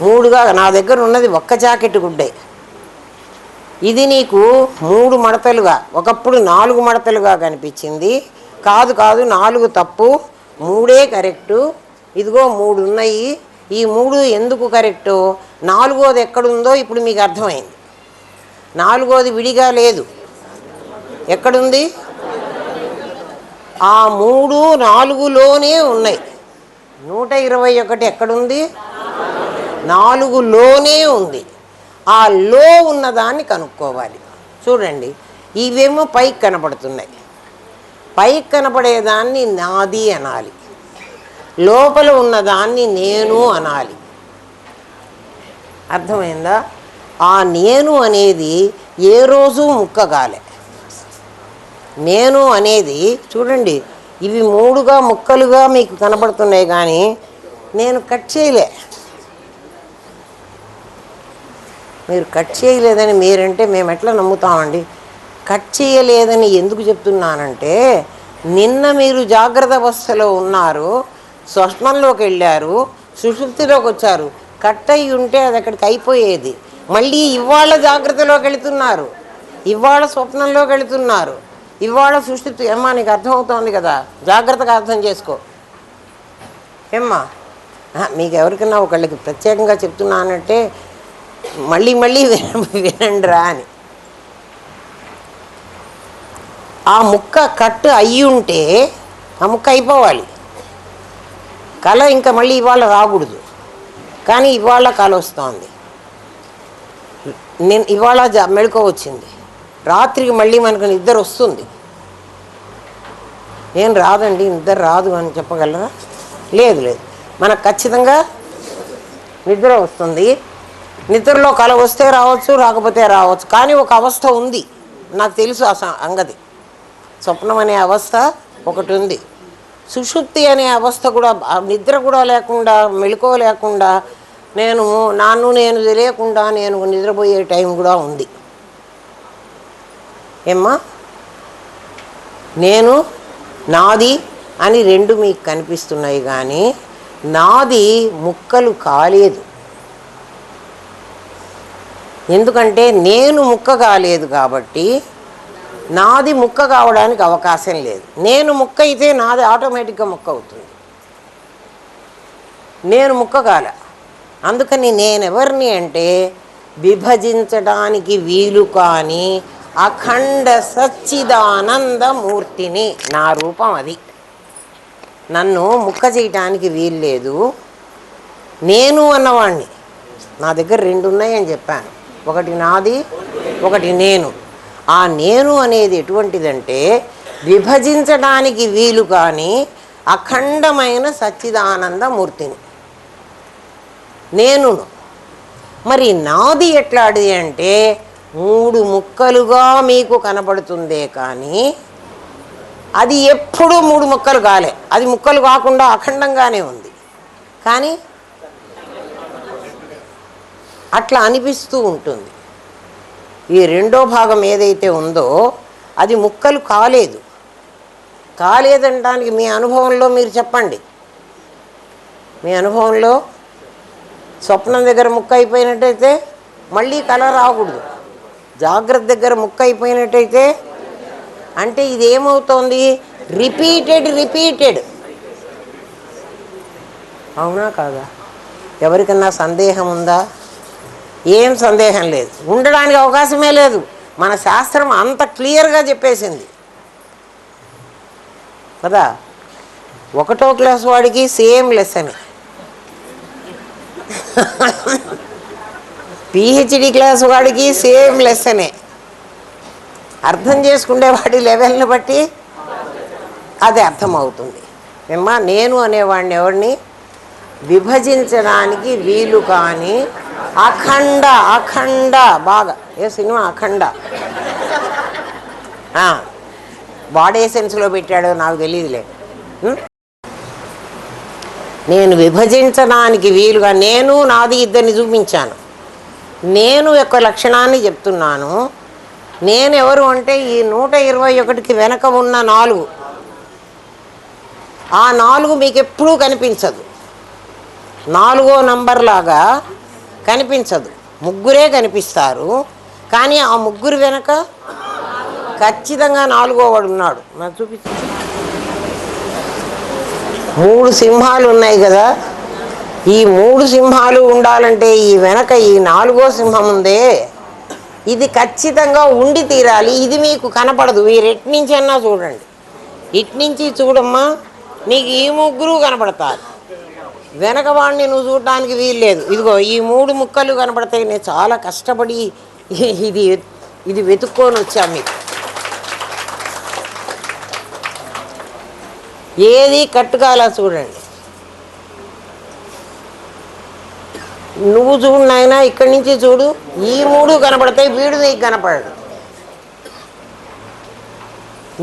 3గా, నా దగ్గర ఉన్నది ఒక్క జాకెట్ గుడ్డే. ఇది నీకు 3 మడతలుగా, ఒకప్పుడు 4 మడతలుగా కనిపించింది. కాదు 4 తప్పు, 3 కరెక్టు. ఇదిగో 3 ఉన్నాయి. ఈ 3 ఎందుకు కరెక్టు, 4వది ఎక్కడుందో ఇప్పుడు మీకు అర్థమైంది. 4వది విడిగా లేదు, ఎక్కడుంది? ఆ 3 4లోనే ఉన్నాయి. 121 ఎక్కడుంది? 4లోనే ఉంది. ఆ లో ఉన్నదాన్ని కనుక్కోవాలి. చూడండి, ఇవేమో పైకి కనపడుతున్నాయి. పైకి కనపడేదాన్ని నాది అనాలి, లోపల ఉన్నదాన్ని నేను అనాలి. అర్థమైందా? ఆ నేను అనేది ఏ రోజు ముక్క కాలే. నేను అనేది చూడండి, ఇవి 3గా ముక్కలుగా మీకు కనపడుతున్నాయి, కానీ నేను కట్ చేయలే. మీరు కట్ చేయలేదని మీరంటే మేము ఎట్లా నమ్ముతామండి? కట్ చేయలేదని ఎందుకు చెప్తున్నానంటే, నిన్న మీరు జాగ్రత్త అవస్థలో ఉన్నారు, స్వప్నంలోకి వెళ్ళారు, సుషుప్తిలోకి వచ్చారు. కట్ అయ్యి ఉంటే అది అక్కడికి అయిపోయేది. మళ్ళీ ఇవాళ జాగ్రత్తలోకి వెళుతున్నారు, ఇవాళ స్వప్నంలోకి వెళుతున్నారు, ఇవాళ సుషుప్తి. ఏమ్మా నీకు అర్థమవుతోంది కదా? జాగ్రత్తగా అర్థం చేసుకో ఏమ్మా. మీకు ఎవరికైనా ఒకళ్ళకి ప్రత్యేకంగా చెప్తున్నానంటే మళ్ళీ వినండి రా అని. ఆ ముక్క కట్ అయ్యి ఉంటే ఆ ముక్క అయిపోవాలి. కళ ఇంకా మళ్ళీ ఇవాళ రాకూడదు, కానీ ఇవాళ కళ వస్తోంది. నేను ఇవాళ మెళుకో వచ్చింది, రాత్రికి మళ్ళీ మనకు నిద్ర వస్తుంది. ఏం రాదండి, నిద్ర రాదు అని చెప్పగలరా? లేదు, మనకు ఖచ్చితంగా నిద్ర వస్తుంది. నిద్రలో కల వస్తే రావచ్చు, రాకపోతే రావచ్చు, కానీ ఒక అవస్థ ఉంది, నాకు తెలుసు ఆ సంగతి. స్వప్నం అనే అవస్థ ఒకటి ఉంది, సుషుప్తి అనే అవస్థ కూడా. నిద్ర కూడా లేకుండా, మెళుకో లేకుండా, నేను తెలియకుండా నేను నిద్రపోయే టైం కూడా ఉంది. ఏమ్మా, నేను నాది అని 2 మీకు కనిపిస్తున్నాయి, కానీ నాది ముక్కలు కాలేదు. ఎందుకంటే నేను ముక్క కాలేదు కాబట్టి నాది ముక్క కావడానికి అవకాశం లేదు. నేను ముక్క అయితే నాది ఆటోమేటిక్గా ముక్క అవుతుంది. నేను ముక్క కాల, అందుకని నేనెవరిని అంటే విభజించడానికి వీలు కాని అఖండ సచ్చిదానందమూర్తిని. నా రూపం అది. నన్ను ముక్క చేయటానికి వీలు లేదు. నేను అన్నవాణ్ణి, నా దగ్గర 2 ఉన్నాయని చెప్పాను, ఒకటి నాది, ఒకటి నేను. ఆ నేను అనేది ఎటువంటిదంటే విభజించడానికి వీలు కాని అఖండమైన సచ్చిదానందమూర్తిని నేను. మరి నాది ఎట్లాంటిది అంటే 3 ముక్కలుగా మీకు కనపడుతుందే, కానీ అది ఎప్పుడూ 3 ముక్కలు కాలే. అది ముక్కలు కాకుండా అఖండంగానే ఉంది, కానీ అట్లా అనిపిస్తూ ఉంటుంది. ఈ 2వ భాగం ఏదైతే ఉందో అది ముక్కలు కాలేదు. కాలేదనడానికి మీ అనుభవంలో మీరు చెప్పండి, మీ అనుభవంలో స్వప్నం దగ్గర ముక్క అయిపోయినట్టయితే మళ్ళీ కళ రాకూడదు. జాగ్రత్త దగ్గర ముక్క అయిపోయినట్టయితే అంటే ఇది ఏమవుతోంది? రిపీటెడ్. అవునా కాదా? ఎవరికన్నా సందేహం ఉందా? ఏం సందేహం లేదు, ఉండడానికి అవకాశమే లేదు. మన శాస్త్రం అంత క్లియర్గా చెప్పేసింది కదా. 1వ క్లాస్ వాడికి సేమ్ లెసన్, పిహెచ్డి క్లాస్ వాడికి సేమ్ లెసనే. అర్థం చేసుకునే వాడి లెవెల్ని బట్టి అది అర్థమవుతుంది. ఏమ్మా, నేను అనేవాడిని ఎవరిని విభజించడానికి వీలు కానీ అఖండ బాగా ఏ సినిమా అఖండ వాడే సెన్స్లో పెట్టాడో నాకు తెలియదులే. నేను విభజించడానికి వీలుగా నేను నాది ఇద్దరిని చూపించాను. నేను యొక్క లక్షణాన్ని చెప్తున్నాను. నేను ఎవరు అంటే ఈ 121కి వెనక ఉన్న 4. ఆ 4 మీకు ఎప్పుడూ కనిపించదు. 4వ నంబర్ లాగా కనిపించదు. 3 కనిపిస్తారు. కానీ ఆ 3 వెనక ఖచ్చితంగా 4వ వాడు ఉన్నాడు. నాకు చూపించు. 3 సింహాలు ఉన్నాయి కదా. ఈ 3 సింహాలు ఉండాలంటే ఈ వెనక ఈ 4వ సింహం ఉందే, ఇది ఖచ్చితంగా ఉండి తీరాలి. ఇది మీకు కనపడదు. మీరు ఎట్నుంచి అన్నా చూడండి, ఇట్నుంచి చూడమ్మా, నీకు ఈ 3 కనపడతారు. వెనక వాడిని నువ్వు చూడడానికి వీల్లేదు. ఇదిగో ఈ 3 ముక్కలు కనపడతాయి. నేను చాలా కష్టపడి ఇది వెతుక్కొని వచ్చా. మీకు ఏది కట్టుకాలా చూడండి. నువ్వు చూడు నాయనా, ఇక్కడి నుంచి చూడు, ఈ 3 కనపడతాయి, వీడు నీకు కనపడడు.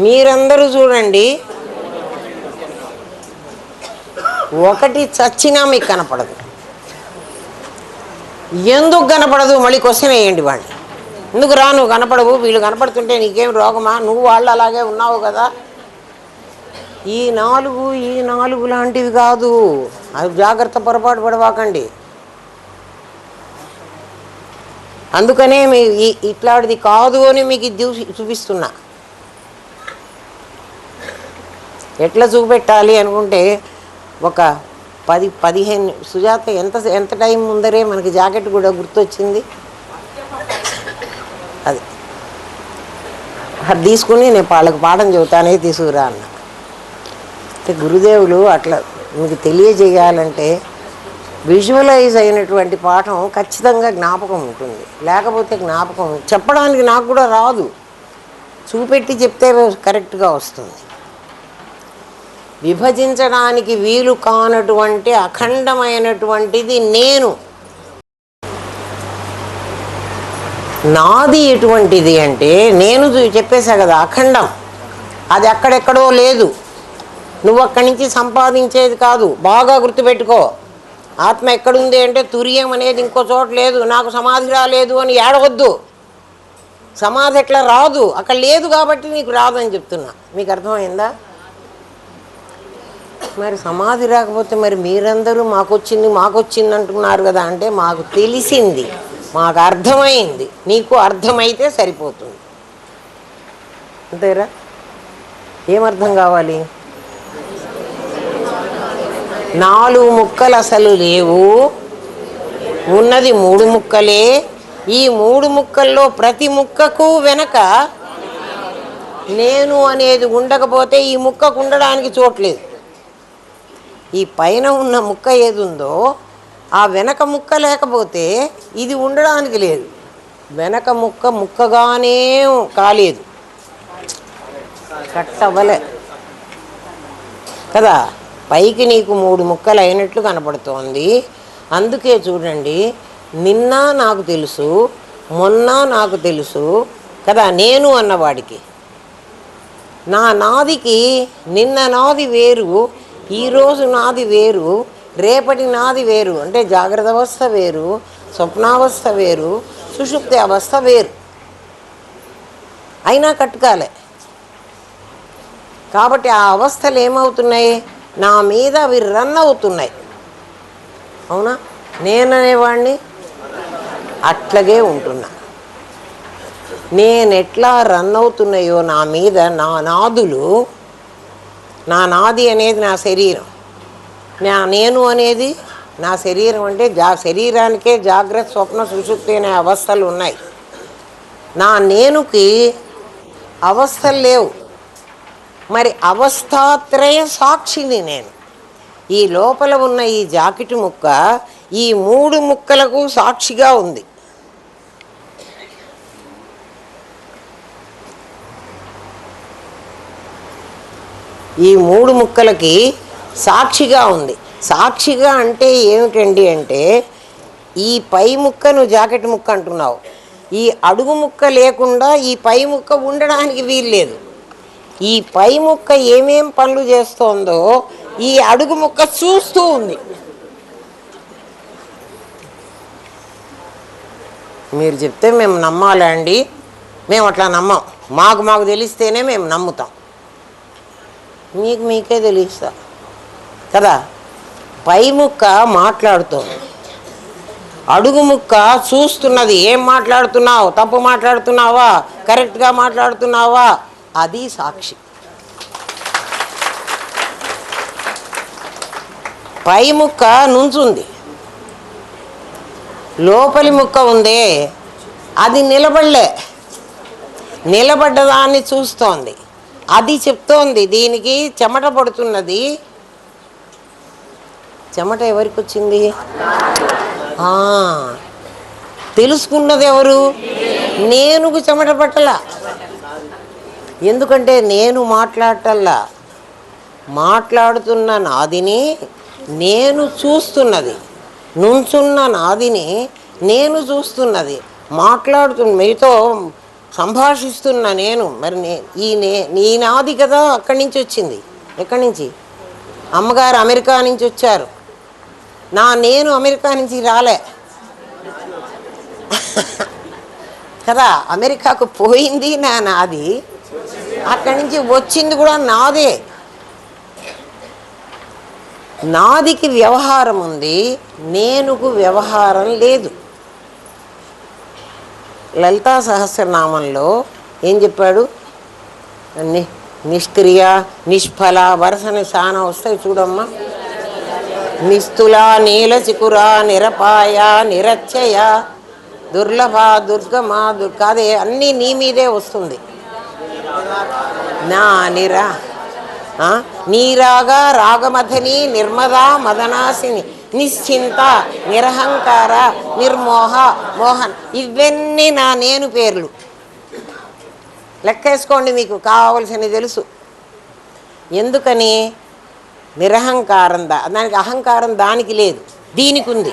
మీరందరూ చూడండి, ఒకటి చచ్చినా మీకు కనపడదు. ఎందుకు కనపడదు? మళ్ళీ క్వశ్చన్ వేయండి వాడిని. ఎందుకు రా నువ్వు కనపడవు? వీళ్ళు కనపడుతుంటే నీకేం రోగమా? నువ్వు వాళ్ళు అలాగే ఉన్నావు కదా. ఈ 4 లాంటివి కాదు. అది జాగ్రత్త, పొరపాటు పడవాకండి. అందుకనే మీ ఇట్లాంటిది కాదు అని మీకు చూపిస్తున్నా. ఎట్లా చూపెట్టాలి అనుకుంటే ఒక 10-15 సుజాత ఎంత టైం ముందరే మనకి జాకెట్ కూడా గుర్తొచ్చింది. అది తీసుకుని నేను వాళ్ళకి పాఠం చెబుతానే తీసుకురా అన్న. అంటే గురుదేవులు అట్లా మీకు తెలియజేయాలంటే విజువలైజ్ అయినటువంటి పాఠం ఖచ్చితంగా జ్ఞాపకం ఉంటుంది. లేకపోతే జ్ఞాపకం చెప్పడానికి నాకు కూడా రాదు. చూపెట్టి చెప్తే కరెక్ట్గా వస్తుంది. విభజించడానికి వీలు కానటువంటి అఖండమైనటువంటిది నేను. నాది ఎటువంటిది అంటే నేను చెప్పేశా కదా, అఖండం. అది అక్కడెక్కడో లేదు. నువ్వు అక్కడి నుంచి సంపాదించేది కాదు. బాగా గుర్తుపెట్టుకో. ఆత్మ ఎక్కడుంది అంటే తుర్యం అనేది ఇంకో చోట లేదు. నాకు సమాధి రాలేదు అని ఏడవద్దు. సమాధి ఎట్లా రాదు? అక్కడ లేదు కాబట్టి నీకు రాదు అని చెప్తున్నా. మీకు అర్థమైందా? మరి సమాధి రాకపోతే మరి మీరందరూ మాకొచ్చింది అంటున్నారు కదా. అంటే మాకు తెలిసింది, మాకు అర్థమైంది. నీకు అర్థమైతే సరిపోతుంది. అంతేరా? ఏమర్థం కావాలి? 4 ముక్కలు అసలు లేవు, ఉన్నది 3 ముక్కలే. ఈ 3 ముక్కల్లో ప్రతి ముక్కకు వెనక నేను అనేది ఉండకపోతే ఈ ముక్కకు ఉండడానికి చోట్లేదు. ఈ పైన ఉన్న ముక్క ఏది ఉందో ఆ వెనక ముక్క లేకపోతే ఇది ఉండడానికి లేదు. వెనక ముక్కగానే కాలేదు, కట్టవలే కదా. పైకి నీకు 3 ముక్కలు అయినట్లు కనపడుతోంది. అందుకే చూడండి, నిన్న నాకు తెలుసు, మొన్న నాకు తెలుసు కదా. నేను అన్నవాడికి నాదికి నిన్న నాది వేరు, ఈరోజు నాది వేరు, రేపటి నాది వేరు. అంటే జాగ్రత్త అవస్థ వేరు, స్వప్నావస్థ వేరు, సుషుప్తి అవస్థ వేరు. అయినా కట్టుకాలే. కాబట్టి ఆ అవస్థలు ఏమవుతున్నాయి? నా మీద అవి రన్ అవుతున్నాయి. అవునా? నేననేవాడిని అట్లాగే ఉంటున్నా. నేనెట్లా రన్ అవుతున్నాయో నా మీద నా నాదులు, నా నాది అనేది నా శరీరం, నేను అనేది నా శరీరం. అంటే శరీరానికే జాగ్రత్త స్వప్న సుషుప్తి అనే అవస్థలు ఉన్నాయి. నా నేనుకి అవస్థలు లేవు. మరి అవస్థాత్రయ సాక్షిని నేను. ఈ లోపల ఉన్న ఈ జాకెట్ ముక్క ఈ 3 ముక్కలకు సాక్షిగా ఉంది. ఈ 3 ముక్కలకి సాక్షిగా ఉంది. సాక్షిగా అంటే ఏమిటండి అంటే, ఈ పై ముక్కను జాకెట్ ముక్క అంటున్నావు, ఈ అడుగు ముక్క లేకుండా ఈ పై ముక్క ఉండడానికి వీల్లేదు. ఈ పై ముక్క ఏమేం పనులు చేస్తోందో ఈ అడుగు ముక్క చూస్తూ ఉంది. మీరు చెప్తే మేము నమ్మాలా అండి? మేము అట్లా నమ్మం. మాకు తెలిస్తేనే మేము నమ్ముతాం. మీకే తెలుస్తా కదా. పై ముక్క మాట్లాడుతోంది, అడుగు ముక్క చూస్తున్నది. ఏం మాట్లాడుతున్నావు, తప్పు మాట్లాడుతున్నావా, కరెక్ట్గా మాట్లాడుతున్నావా, అది సాక్షి. పై ముక్క నుంచుంది, లోపలి ముక్క ఉందే అది నిలబడ్డదాన్ని చూస్తోంది. అది చెప్తోంది దీనికి చెమట పడుతున్నది. చెమట ఎవరికి వచ్చింది? తెలుసుకున్నది ఎవరు? నేనుకు చెమట పట్టలా. ఎందుకంటే నేను మాట్లాడటల్లా, మాట్లాడుతున్న నాదిని నేను చూస్తున్నది, నుంచున్న నాదిని నేను చూస్తున్నది, మీతో సంభాషిస్తున్న నేను. మరి నీ నాది కదా అక్కడి నుంచి వచ్చింది. ఎక్కడి నుంచి? అమ్మగారు అమెరికా నుంచి వచ్చారు. నేను అమెరికా నుంచి రాలే కదా. అమెరికాకు పోయింది నాది, అక్కడి నుంచి వచ్చింది కూడా నాదే. నాదికి వ్యవహారం ఉంది, నేనుకు వ్యవహారం లేదు. లలితా సహస్రనామంలో ఏం చెప్పాడు? నిష్క్రియ, నిష్ఫల, వరుసని చాలా వస్తాయి చూడమ్మా. నిస్తుల, నీలచికుర, నిరపాయ, నిరచ్చయ, దుర్లభ, దుర్గమ, కాదే అన్నీ నీ మీదే వస్తుంది. నీరాగ, రాగమథని, నిర్మదా, మదనాశిని, నిశ్చింత, నిరహంకార, నిర్మోహ, మోహన్, ఇవన్నీ నా నేను పేర్లు. లెక్కేసుకోండి, మీకు కావలసినవి తెలుసు. ఎందుకని? నిరహంకారం దానికి, అహంకారం దానికి లేదు, దీనికి ఉంది.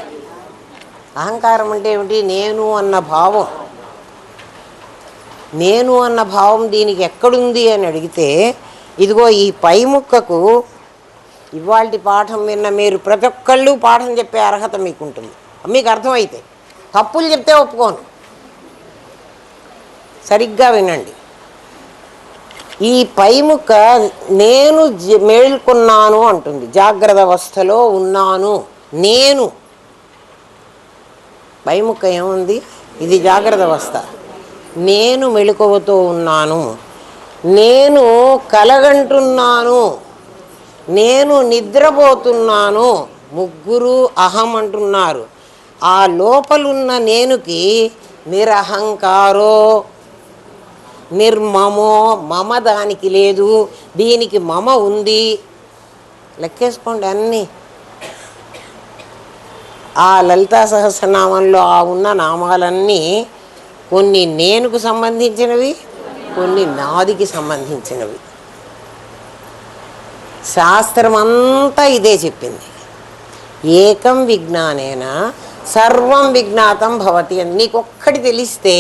అహంకారం అంటే ఏమిటి? నేను అన్న భావం. నేను అన్న భావం దీనికి ఎక్కడుంది అని అడిగితే, ఇదిగో ఈ పై ముక్కకు. ఇవాళ పాఠం విన్న మీరు ప్రతి ఒక్కళ్ళు పాఠం చెప్పే అర్హత మీకు ఉంటుంది. మీకు అర్థమైతే. తప్పులు చెప్తే ఒప్పుకోను. సరిగ్గా వినండి. ఈ పై ముక్క నేను మేల్కొన్నాను అంటుంది, జాగ్రత్త అవస్థలో ఉన్నాను నేను. పై ముక్క ఏముంది? ఇది జాగ్రత్త అవస్థ. నేను మెళకువతో ఉన్నాను, నేను కలగంటున్నాను, నేను నిద్రపోతున్నాను. ముగ్గురు అహం అంటున్నారు. ఆ లోపలున్న నేనుకి నిరహంకారో, నిర్మమో, మమ దానికి లేదు, దీనికి మమ ఉంది. లెక్కేసుకోండి అన్నీ. ఆ లలితా సహస్రనామంలో ఉన్న నామాలన్నీ కొన్ని నేనుకు సంబంధించినవి, కొన్ని నాదికి సంబంధించినవి. శాస్త్రం అంతా ఇదే చెప్పింది. ఏకం విజ్ఞానేన సర్వం విజ్ఞాతం భవతి అని. నీకొక్కటి తెలిస్తే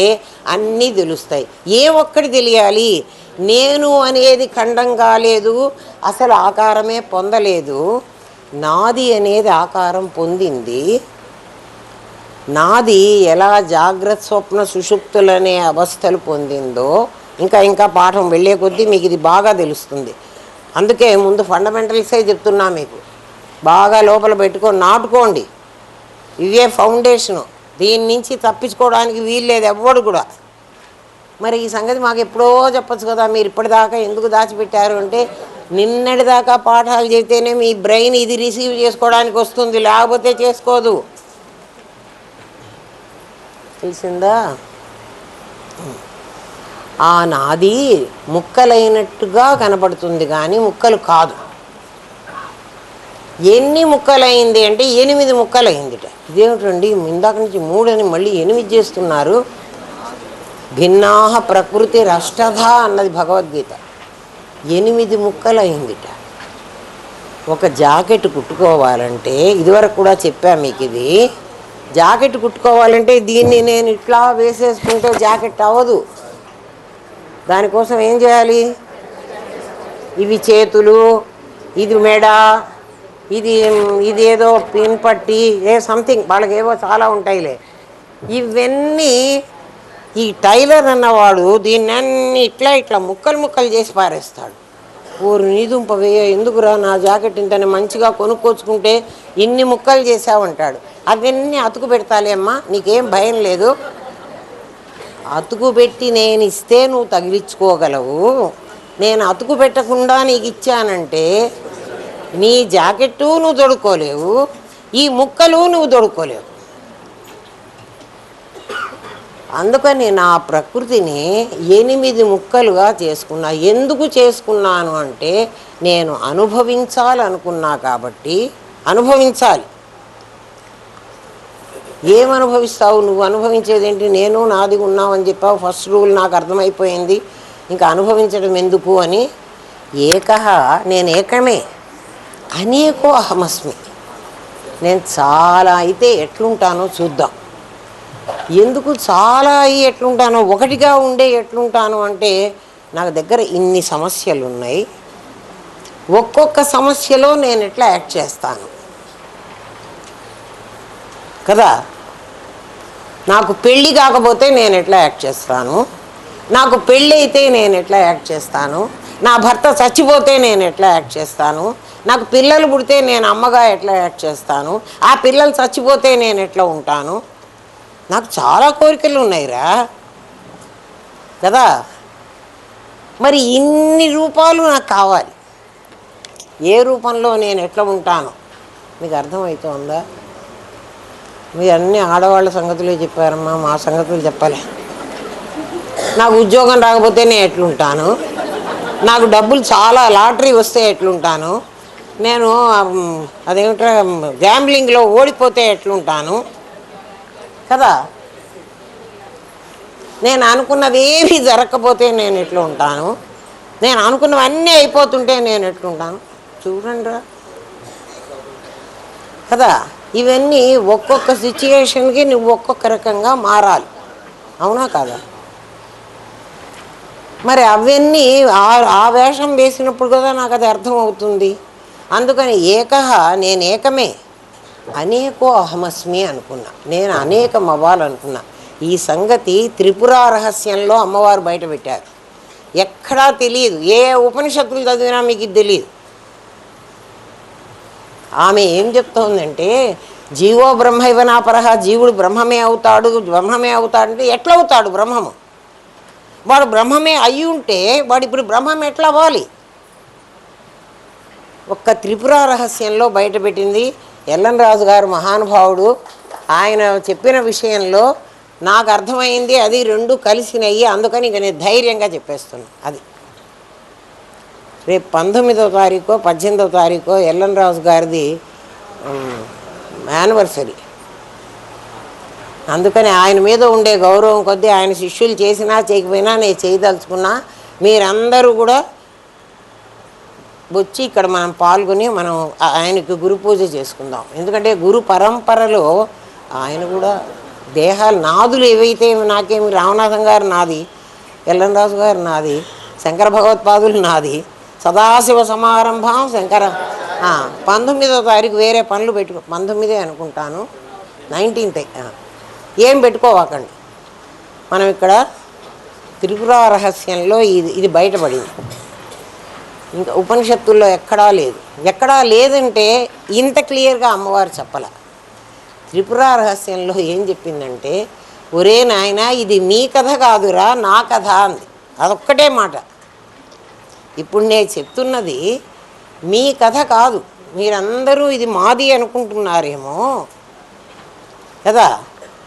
అన్నీ తెలుస్తాయి. ఏ ఒక్కటి తెలియాలి? నేను అనేది ఖండం కాలేదు, అసలు ఆకారమే పొందలేదు. నాది అనేది ఆకారం పొందింది. నాది ఎలా జాగ్రత్త స్వప్న సుషుప్తులనే అవస్థలు పొందిందో ఇంకా పాఠం వెళ్ళే కొద్దీ మీకు ఇది బాగా తెలుస్తుంది. అందుకే ముందు ఫండమెంటల్సే చెప్తున్నా మీకు. బాగా లోపల పెట్టుకొని నాటుకోండి. ఇవే ఫౌండేషను. దీని నుంచి తప్పించుకోవడానికి వీలు లేదు ఎవ్వడు కూడా. మరి ఈ సంగతి మాకు ఎప్పుడో చెప్పచ్చు కదా, మీరు ఇప్పటిదాకా ఎందుకు దాచిపెట్టారు అంటే, నిన్నటిదాకా పాఠాలు చెబితేనే మీ బ్రెయిన్ ఇది రిసీవ్ చేసుకోవడానికి వస్తుంది, లేకపోతే చేసుకోదు. తెలిసిందా? ఆ నాది ముక్కలైనట్టుగా కనపడుతుంది కానీ ముక్కలు కాదు. ఎన్ని ముక్కలైంది అంటే 8 ముక్కలైందిట. ఇదేమిటండి ఇందాక నుంచి 3 అని మళ్ళీ 8 చేస్తున్నారు. భిన్నాహ ప్రకృతి రష్టధ అన్నది భగవద్గీత. 8 ముక్కలైందిట. ఒక జాకెట్ కుట్టుకోవాలంటే, ఇదివరకు కూడా చెప్పా మీకు, ఇది జాకెట్ కుట్టుకోవాలంటే దీన్ని నేను ఇట్లా వేసేసుకుంటే జాకెట్ అవ్వదు. దానికోసం ఏం చేయాలి? ఇవి చేతులు, ఇది మెడ, ఇది ఏదో పిన్ పట్టి సంథింగ్ వాళ్ళకి ఏవో చాలా ఉంటాయిలే. ఇవన్నీ ఈ టైలర్ అన్నవాడు దీన్ని అన్ని ఇట్లా ముక్కలు చేసి పారేస్తాడు. ఊరు నీదుంపవే, ఎందుకురా నా జాకెట్ ఇంతనే మంచిగా కొనుక్కొచ్చుకుంటే ఇన్ని ముక్కలు చేసావంటాడు. అవన్నీ అతుకు పెడతాలే అమ్మా, నీకేం భయం లేదు, అతుకు పెట్టి నేను ఇస్తే నువ్వు తగిలించుకోగలవు. నేను అతుకు పెట్టకుండా నీకు ఇచ్చానంటే నీ జాకెట్టు నువ్వు తొడుక్కోలేవు, ఈ ముక్కలు నువ్వు తొడుక్కోలేవు. అందుకని నా ప్రకృతిని 8 ముక్కలుగా చేసుకున్నా. ఎందుకు చేసుకున్నాను అంటే, నేను అనుభవించాలనుకున్నా కాబట్టి. అనుభవించాలి. ఏమనుభవిస్తావు నువ్వు? అనుభవించేదేంటి? నేను నాది ఉన్నావని చెప్పావు. ఫస్ట్ రూల్ నాకు అర్థమైపోయింది, ఇంకా అనుభవించడం ఎందుకు అని. ఏకహ, నేను ఏకమే, అనేకో అహమస్మి. నేను చాలా అయితే ఎట్లుంటానో చూద్దాం. ఎందుకు చాలా అయ్యి ఎట్లుంటానో, ఒకటిగా ఉండే ఎట్లుంటాను అంటే, నాకు దగ్గర ఇన్ని సమస్యలు ఉన్నాయి, ఒక్కొక్క సమస్యలో నేను ఎట్లా యాక్ట్ చేస్తాను కదా. నాకు పెళ్ళి కాకపోతే నేను ఎట్లా యాక్ట్ చేస్తాను, నాకు పెళ్ళి అయితే నేను ఎట్లా యాక్ట్ చేస్తాను, నా భర్త చచ్చిపోతే నేను ఎట్లా యాక్ట్ చేస్తాను, నాకు పిల్లలు పుడితే నేను అమ్మగా ఎట్లా యాక్ట్ చేస్తాను, ఆ పిల్లలు చచ్చిపోతే నేను ఎట్లా ఉంటాను. నాకు చాలా కోరికలు ఉన్నాయిరా కదా. మరి ఇన్ని రూపాలు నాకు కావాలి. ఏ రూపంలో నేను ఎట్లా ఉంటాను మీకు అర్థమవుతుందా? మీరు అన్ని ఆడవాళ్ళ సంగతులే చెప్పారమ్మా, మా సంగతులు చెప్పలే. నాకు ఉద్యోగం రాకపోతే నేను ఎట్లుంటాను, నాకు డబ్బులు చాలా లాటరీ వస్తే ఎట్లుంటాను, నేను అదేమిటో గ్యాంబ్లింగ్లో ఓడిపోతే ఎట్లుంటాను కదా. నేను అనుకున్నవి ఏవి జరగకపోతే నేను ఎట్లా ఉంటాను, నేను అనుకున్నవన్నీ అయిపోతుంటే నేను ఎట్లుంటాను చూడండి కదా. ఇవన్నీ ఒక్కొక్క సిచ్యుయేషన్కి నువ్వు ఒక్కొక్క రకంగా మారాలి, అవునా కదా. మరి అవన్నీ ఆ వేషం వేసినప్పుడు కదా నాకు అది అర్థమవుతుంది. అందుకని ఏకహ, నేను ఏకమే, అనేకో అహమస్మి అనుకున్నా, నేను అనేకం అవ్వాలనుకున్నా. ఈ సంగతి త్రిపుర రహస్యంలో అమ్మవారు బయట పెట్టారు. ఎక్కడా తెలియదు, ఏ ఉపనిషత్తులు చదివినా మీకు ఇది తెలియదు. ఆమె ఏం చెప్తోందంటే, జీవో బ్రహ్మైవనాపరహ, జీవుడు బ్రహ్మమే అవుతాడంటే ఎట్లా అవుతాడు బ్రహ్మము? వాడు బ్రహ్మమే అయి ఉంటే వాడు ఇప్పుడు బ్రహ్మం ఎట్లా అవ్వాలి? ఒక్క త్రిపుర రహస్యంలో బయటపెట్టింది. ఎల్ఎన్ రాజు గారు మహానుభావుడు, ఆయన చెప్పిన విషయంలో నాకు అర్థమైంది. అది రెండు కలిసినయ్యి, అందుకని ఇంక నేను ధైర్యంగా చెప్పేస్తున్నాను. అది రేపు 19వ తారీఖు 18వ తారీఖు ఎల్ఎన్ రాజు గారిది యానివర్సరీ. అందుకని ఆయన మీద ఉండే గౌరవం కొద్దీ ఆయన శిష్యులు చేసినా చేయకపోయినా నేను చేయదలుచుకున్నా. మీరందరూ కూడా వచ్చి ఇక్కడ మనం పాల్గొని మనం ఆయనకి గురు పూజ చేసుకుందాం. ఎందుకంటే గురు పరంపరలో ఆయన కూడా దేహాలు నాదులు ఏవైతే, నాకేమి రామనాథం గారు నాది, ఎల్ఎన్ రాజు గారు నాది, శంకర భగవత్పాదులు నాది, సదాశివ సమారంభం శంకర. 19వ తారీఖు వేరే పనులు 19 అనుకుంటాను, 19th ఏం పెట్టుకోవాకండి. మనం ఇక్కడ త్రిపుర రహస్యంలో ఇది బయటపడింది. ఇంకా ఉపనిషత్తుల్లో ఎక్కడా లేదు. ఎక్కడా లేదంటే ఇంత క్లియర్గా అమ్మవారు చెప్పలే. త్రిపుర రహస్యంలో ఏం చెప్పిందంటే, ఒరే నాయన ఇది మీ కథ కాదురా నా కథ అంది. అదొక్కటే మాట. ఇప్పుడు నేను చెప్తున్నది మీ కథ కాదు, మీరందరూ ఇది మాది అనుకుంటున్నారేమో కదా,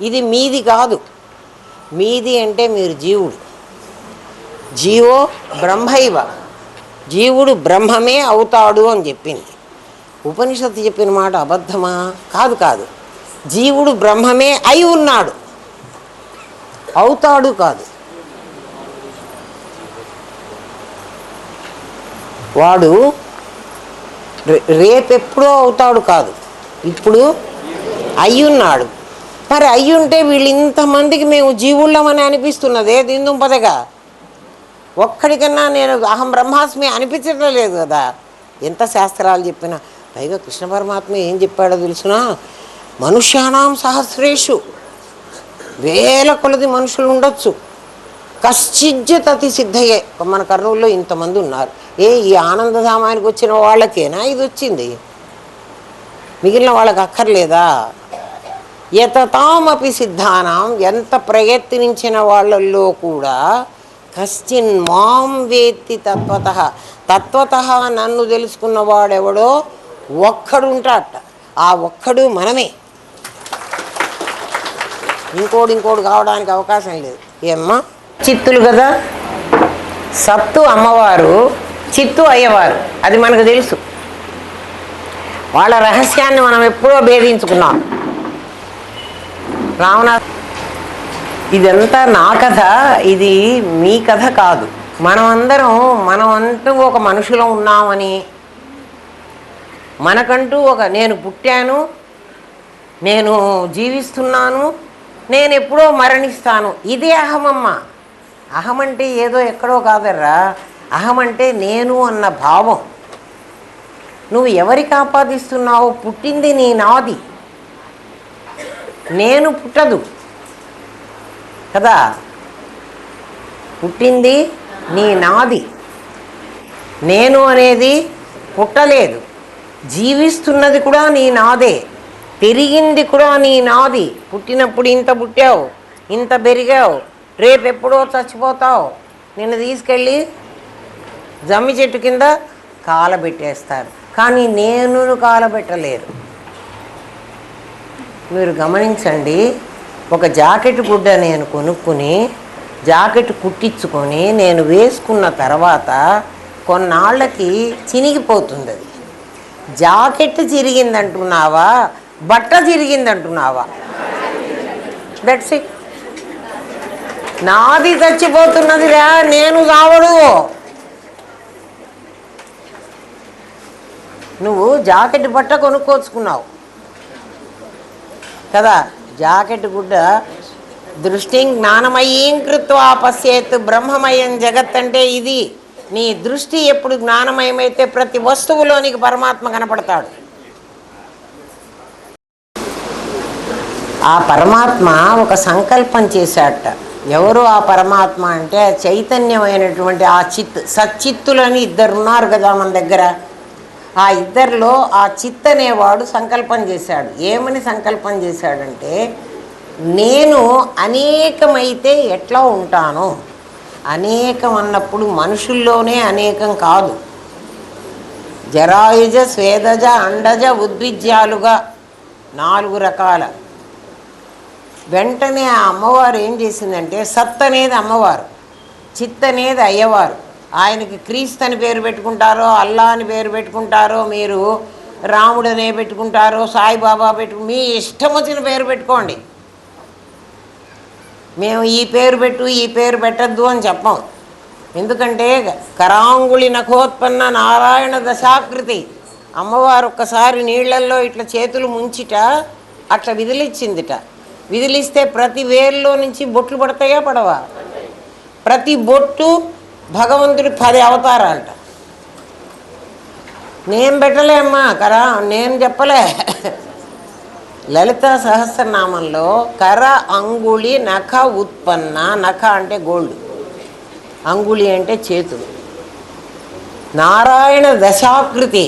ఇది మీది కాదు. మీది అంటే మీరు జీవుడు, జీవో బ్రహ్మైవ, జీవుడు బ్రహ్మమే అవుతాడు అని చెప్పింది. ఉపనిషత్తు చెప్పిన మాట అబద్ధమా? కాదు కాదు, జీవుడు బ్రహ్మమే అయి ఉన్నాడు, అవుతాడు కాదు. వాడు రేపెప్పుడో అవుతాడు కాదు, ఇప్పుడు అయ్యున్నాడు. మరి అయ్యుంటే వీళ్ళు ఇంతమందికి మేము జీవుళ్ళమని అనిపిస్తున్నదే దిందుంపదగా. ఒక్కడికన్నా నేను అహం బ్రహ్మాస్మి అనిపించడం లేదు కదా, ఎంత శాస్త్రాలు చెప్పినా. పైగా కృష్ణ పరమాత్మ ఏం చెప్పాడో తెలుసునా, మనుష్యానాం సహస్రేషు, వేల కొలది మనుషులు ఉండొచ్చు, కశ్చిజ్జత్ అతి సిద్ధయ్యే. మన కర్నూలులో ఇంతమంది ఉన్నారు. ఈ ఆనందధామానికి వచ్చిన వాళ్ళకేనా ఇది వచ్చింది? మిగిలిన వాళ్ళకి అక్కర్లేదా? యతతామపి సిద్ధానాం, ఎంత ప్రయత్నించిన వాళ్ళల్లో కూడా కశ్చిన్ మాం వేత్తి తత్వతః, తత్వతః నన్ను తెలుసుకున్నవాడెవడో ఒక్కడుంటాడట. ఆ ఒక్కడు మనమే. ఇంకోడు కావడానికి అవకాశం లేదు. ఏమ్మా, చిత్తులు కదా, సత్తు అమ్మవారు, చిత్తు అయ్యవారు, అది మనకు తెలుసు. వాళ్ళ రహస్యాన్ని మనం ఎప్పుడో భేదించుకున్నాం. రావణాసు, ఇదంతా నా కథ, ఇది మీ కథ కాదు. మనమంటూ ఒక మనుషులం ఉన్నామని, మనకంటూ నేను పుట్టాను, నేను జీవిస్తున్నాను, నేను ఎప్పుడో మరణిస్తాను, ఇదే అహమమ్మ. అహం అంటే ఏదో ఎక్కడో కాదర్రా. అహం అంటే నేను అన్న భావం. నువ్వు ఎవరికి ఆపాదిస్తున్నావు? పుట్టింది నీ నాది, నేను పుట్టదు కదా, పుట్టింది నీ నాది, నేను అనేది పుట్టలేదు. జీవిస్తున్నది కూడా నీ నాదే, పెరిగింది కూడా నీ నాది. పుట్టినప్పుడు ఇంత పుట్టావు, ఇంత పెరిగావు, రేపెప్పుడో చచ్చిపోతావు. నిన్ను తీసుకెళ్ళి జమ్మి చెట్టు కింద కాలబెట్టేస్తారు, కానీ నేను కాలబెట్టలేరు. మీరు గమనించండి, ఒక జాకెట్ గుడ్డ నేను కొనుక్కుని జాకెట్ కుట్టించుకొని నేను వేసుకున్న తర్వాత కొన్నాళ్ళకి చినిగిపోతుంది. అది జాకెట్ చిరిగిందంటున్నావా, బట్ట చిరిగిందంటున్నావా? That's it. నాది చచ్చిపోతున్నదిరా, నేను చావడు. నువ్వు జాకెట్ బట్ట కొనుక్కోచుకున్నావు కదా, జాకెట్ గుడ్డ దృష్టిం జ్ఞానమయీం కృత్వా పశ్యేత్ బ్రహ్మమయం జగత్ అంటే ఇది. నీ దృష్టి ఎప్పుడు జ్ఞానమయమైతే ప్రతి వస్తువులోనికి పరమాత్మ కనపడతాడు. ఆ పరమాత్మ ఒక సంకల్పం చేశాడట. ఎవరు ఆ పరమాత్మ అంటే చైతన్యమైనటువంటి ఆ సచ్చిత్తులని ఇద్దరున్నారు కదా మన దగ్గర. ఆ ఇద్దరిలో ఆ చిత్ అనేవాడు సంకల్పం చేశాడు. ఏమని సంకల్పం చేశాడంటే, నేను అనేకమైతే ఎట్లా ఉంటాను. అనేకం అన్నప్పుడు మనుషుల్లోనే అనేకం కాదు, జరాయుజ స్వేదజ అండజ ఉద్విజ్యాలుగా 4 రకాల. వెంటనే ఆ అమ్మవారు ఏం చేసిందంటే, సత్ అనేది అమ్మవారు, చిత్ అనేది అయ్యవారు. ఆయనకి క్రీస్తు అని పేరు పెట్టుకుంటారో, అల్లా అని పేరు పెట్టుకుంటారో, మీరు రాముడనే పెట్టుకుంటారో, సాయిబాబా మీ ఇష్టం వచ్చిన పేరు పెట్టుకోండి. మేము ఈ పేరు పెట్టు ఈ పేరు పెట్టద్దు అని చెప్పం. ఎందుకంటే కరాంగుళి నఖోత్పన్న నారాయణ దశాకృతి. అమ్మవారు ఒక్కసారి నీళ్లల్లో ఇట్లా చేతులు ముంచిట అట్లా విదిలిచ్చిందిట. విదిలిస్తే ప్రతి వేరులో నుంచి బొట్లు పడతాయా పడవా? ప్రతి బొట్టు భగవంతుడి 10 అవతారాలట. నేను పెట్టలే అమ్మా, నేను చెప్పలే. లలిత సహస్రనామంలో కర అంగుళి నఖ ఉత్పన్న, నఖ అంటే గోల్డ్, అంగుళి అంటే చేతులు, నారాయణ దశాకృతి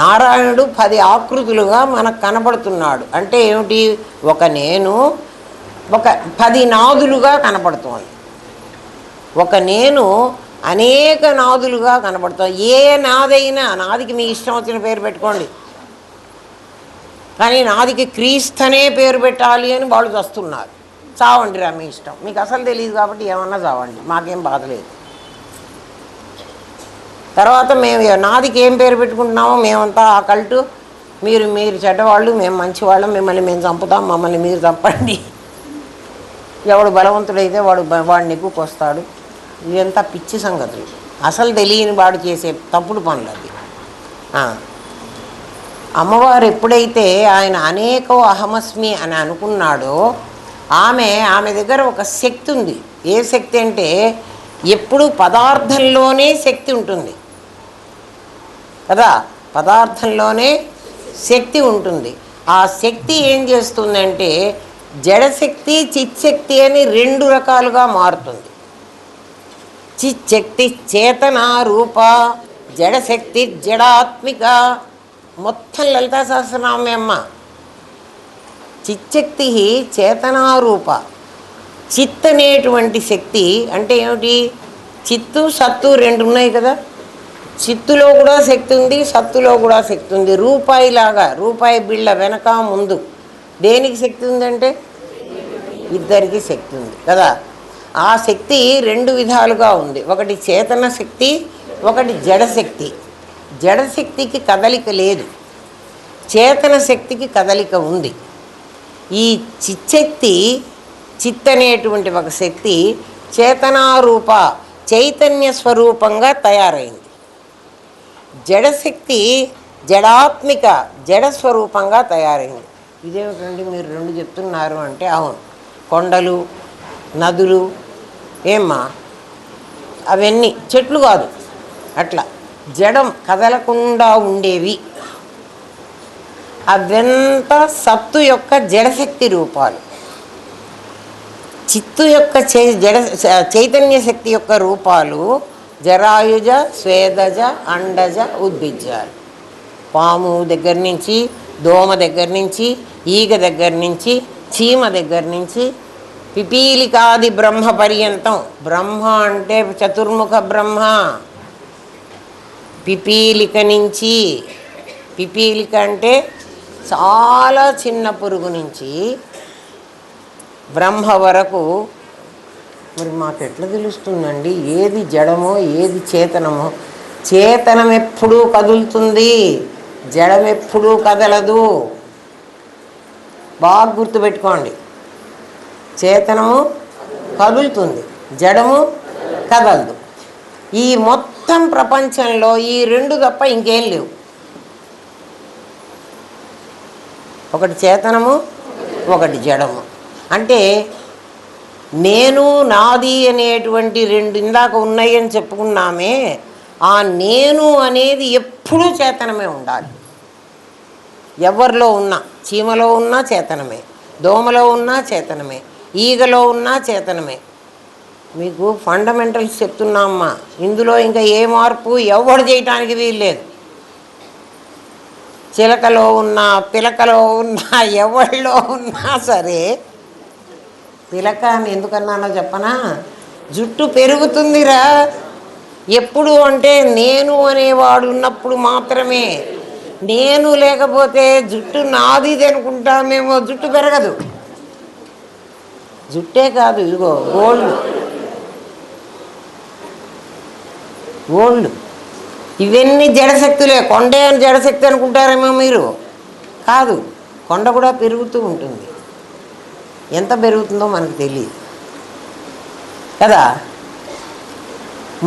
నారాయణుడు 10 ఆకృతులుగా మనకు కనబడుతున్నాడు. అంటే ఏమిటి? ఒక నేను ఒక 10 నాదులుగా కనబడుతోంది. ఒక నేను అనేక నాదులుగా కనబడుతుంది. ఏ నాదైనా, నాదికి మీ ఇష్టం వచ్చిన పేరు పెట్టుకోండి, కానీ నాదికి క్రీస్తనే పేరు పెట్టాలి అని వాళ్ళు వస్తున్నారు. చావండి రా, మీ ఇష్టం, మీకు అసలు తెలియదు కాబట్టి ఏమన్నా చావండి, మాకేం బాధలేదు. తర్వాత మేము నాదికి ఏం పేరు పెట్టుకుంటున్నామో మేమంతా ఆ కల్టు, మీరు చెడ్డవాళ్ళు, మేము మంచివాళ్ళం, మిమ్మల్ని మేము చంపుతాం, మమ్మల్ని మీరు చంపండి, ఎవడు బలవంతుడైతే వాడిని నెగ్గుకొస్తాడు. ఇదంతా పిచ్చి సంగతులు, అసలు తెలియని వాడు చేసే తప్పుడు పనులు అది. అమ్మవారు ఎప్పుడైతే ఆయన అనేకో అహమస్మి అని అనుకున్నాడో, ఆమె దగ్గర ఒక శక్తి ఉంది. ఏ శక్తి అంటే ఎప్పుడు పదార్థంలోనే శక్తి ఉంటుంది కదా, పదార్థంలోనే శక్తి ఉంటుంది. ఆ శక్తి ఏం చేస్తుందంటే జడశక్తి చిచ్చక్తి అని 2 రకాలుగా మారుతుంది. చిచ్చక్తి చేతన రూప, జడశక్తి జడాత్మిక. మొత్తం లలితా సహస్రనామే అమ్మ. చిచ్చక్తి చేతనారూప. చిత్ అనేటువంటి శక్తి అంటే ఏమిటి? చిత్తు సత్తు 2 ఉన్నాయి కదా. చిత్తులో కూడా శక్తి ఉంది, సత్తులో కూడా శక్తి ఉంది. రూపాయిలాగా, రూపాయి బిళ్ళ వెనక ముందు దేనికి శక్తి ఉందంటే ఇద్దరికి శక్తి ఉంది కదా. ఆ శక్తి 2 విధాలుగా ఉంది. ఒకటి చేతన శక్తి, ఒకటి జడశక్తి. జడశక్తికి కదలిక లేదు, చేతన శక్తికి కదలిక ఉంది. ఈ చిచ్చక్తి, చిత్ అనేటువంటి ఒక శక్తి చేతనారూప, చైతన్య స్వరూపంగా తయారైంది. జడశక్తి జడాత్మిక, జడస్వరూపంగా తయారైంది. ఇదేమిటండి మీరు 2 చెప్తున్నారు అంటే, అవును, కొండలు నదులు ఏమ్మా అవన్నీ చెట్లు కాదు, అట్లా జడం కదలకుండా ఉండేవి. అవంతా సత్తు యొక్క జడశక్తి రూపాలు. చిత్తు యొక్క చైతన్య శక్తి యొక్క రూపాలు జరాయుజ, స్వేదజ, అండజ, ఉద్భిజ్జాలు. పాము దగ్గర నుంచి, దోమ దగ్గర నుంచి, ఈగ దగ్గర నుంచి, చీమ దగ్గర నుంచి, పిపీలికాది బ్రహ్మ పర్యంతం. బ్రహ్మ అంటే చతుర్ముఖ బ్రహ్మ. పిపీలిక నుంచి, పిపీలిక అంటే చాలా చిన్న పురుగు నుంచి బ్రహ్మ వరకు. మరి మాకు ఎట్లా తెలుస్తుందండి ఏది జడమో ఏది చేతనమో? చేతనం ఎప్పుడూ కదులుతుంది, జడం ఎప్పుడూ కదలదు. బాగా గుర్తుపెట్టుకోండి. చేతనము కదులుతుంది, జడము కదలదు. ఈ మొత్తం ప్రపంచంలో ఈ 2 తప్ప ఇంకేం లేవు. ఒకటి చేతనము, ఒకటి జడము. అంటే నేను నాది అనేటువంటి 2 ఇందాక ఉన్నాయని చెప్పుకున్నామే. ఆ నేను అనేది ఎప్పుడూ చేతనమే ఉండాలి. ఎవరిలో ఉన్నా, చీమలో ఉన్నా చేతనమే, దోమలో ఉన్నా చేతనమే, ఈగలో ఉన్నా చేతనమే. మీకు ఫండమెంటల్స్ చెప్తున్నామ్మా. ఇందులో ఇంకా ఏ మార్పు ఎవడు చేయటానికి వీల్లేదు. చిలకలో ఉన్నా, పిలకలో ఉన్నా, ఎవరిలో ఉన్నా సరే. పిలక అని ఎందుకన్నానో చెప్పనా? జుట్టు పెరుగుతుందిరా ఎప్పుడు అంటే నేను అనేవాడు ఉన్నప్పుడు మాత్రమే. నేను లేకపోతే జుట్టు నాదిది అనుకుంటామేమో, జుట్టు పెరగదు. జుట్టే కాదు, ఇదిగో గోల్డ్ ఇవన్నీ జడశక్తులే. కొండే అని జడశక్తి అనుకుంటారేమో మీరు. కాదు, కొండ కూడా పెరుగుతూ ఉంటుంది. ఎంత పెరుగుతుందో మనకు తెలియదు కదా.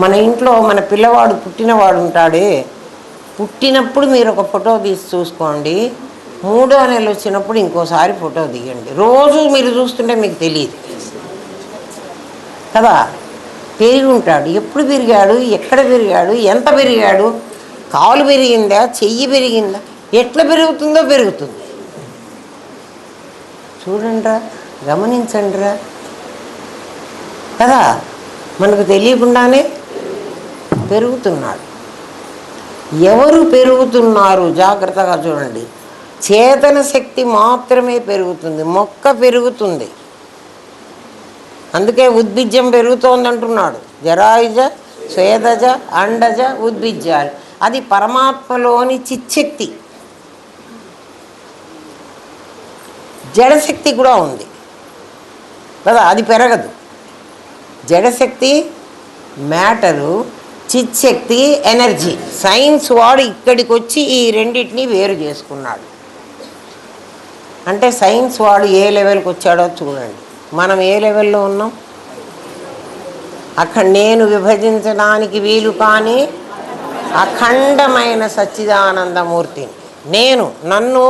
మన ఇంట్లో మన పిల్లవాడు పుట్టినవాడు ఉంటాడే, పుట్టినప్పుడు మీరు ఒక ఫోటో తీసి చూసుకోండి. 3వ నెల వచ్చినప్పుడు ఇంకోసారి ఫోటో దిగండి. రోజు మీరు చూస్తుంటే మీకు తెలియదు కదా. పెరిగి ఉంటాడు. ఎప్పుడు పెరిగాడు, ఎక్కడ పెరిగాడు, ఎంత పెరిగాడు, కాలు పెరిగిందా, చెయ్యి పెరిగిందా, ఎట్లా పెరుగుతుందో పెరుగుతుంది. చూడండిరా, గమనించండిరా కదా. మనకు తెలియకుండానే పెరుగుతున్నాడు. ఎవరు పెరుగుతున్నారు జాగ్రత్తగా చూడండి. చేతన శక్తి మాత్రమే పెరుగుతుంది, మొక్క పెరుగుతుంది. అందుకే ఉద్భిజ్యం పెరుగుతోంది అంటున్నాడు. జరాయుజ స్వేదజ అండజ ఉద్భిజ్యాలు. అది పరమాత్మలోని చిచ్చక్తి. జడశక్తి కూడా ఉంది కదా, అది పెరగదు. జడశక్తి మ్యాటరు, చిచ్చక్తి ఎనర్జీ. సైన్స్ వాడు ఇక్కడికి వచ్చి ఈ రెండింటినీ వేరు చేసుకున్నాడు. అంటే సైన్స్ వాడు ఏ లెవెల్కి వచ్చాడో చూడండి. మనం ఏ లెవెల్లో ఉన్నాం? అక్కడ నేను విభజించడానికి వీలు కానీ అఖండమైన సచ్చిదానందమూర్తిని నేను. నన్ను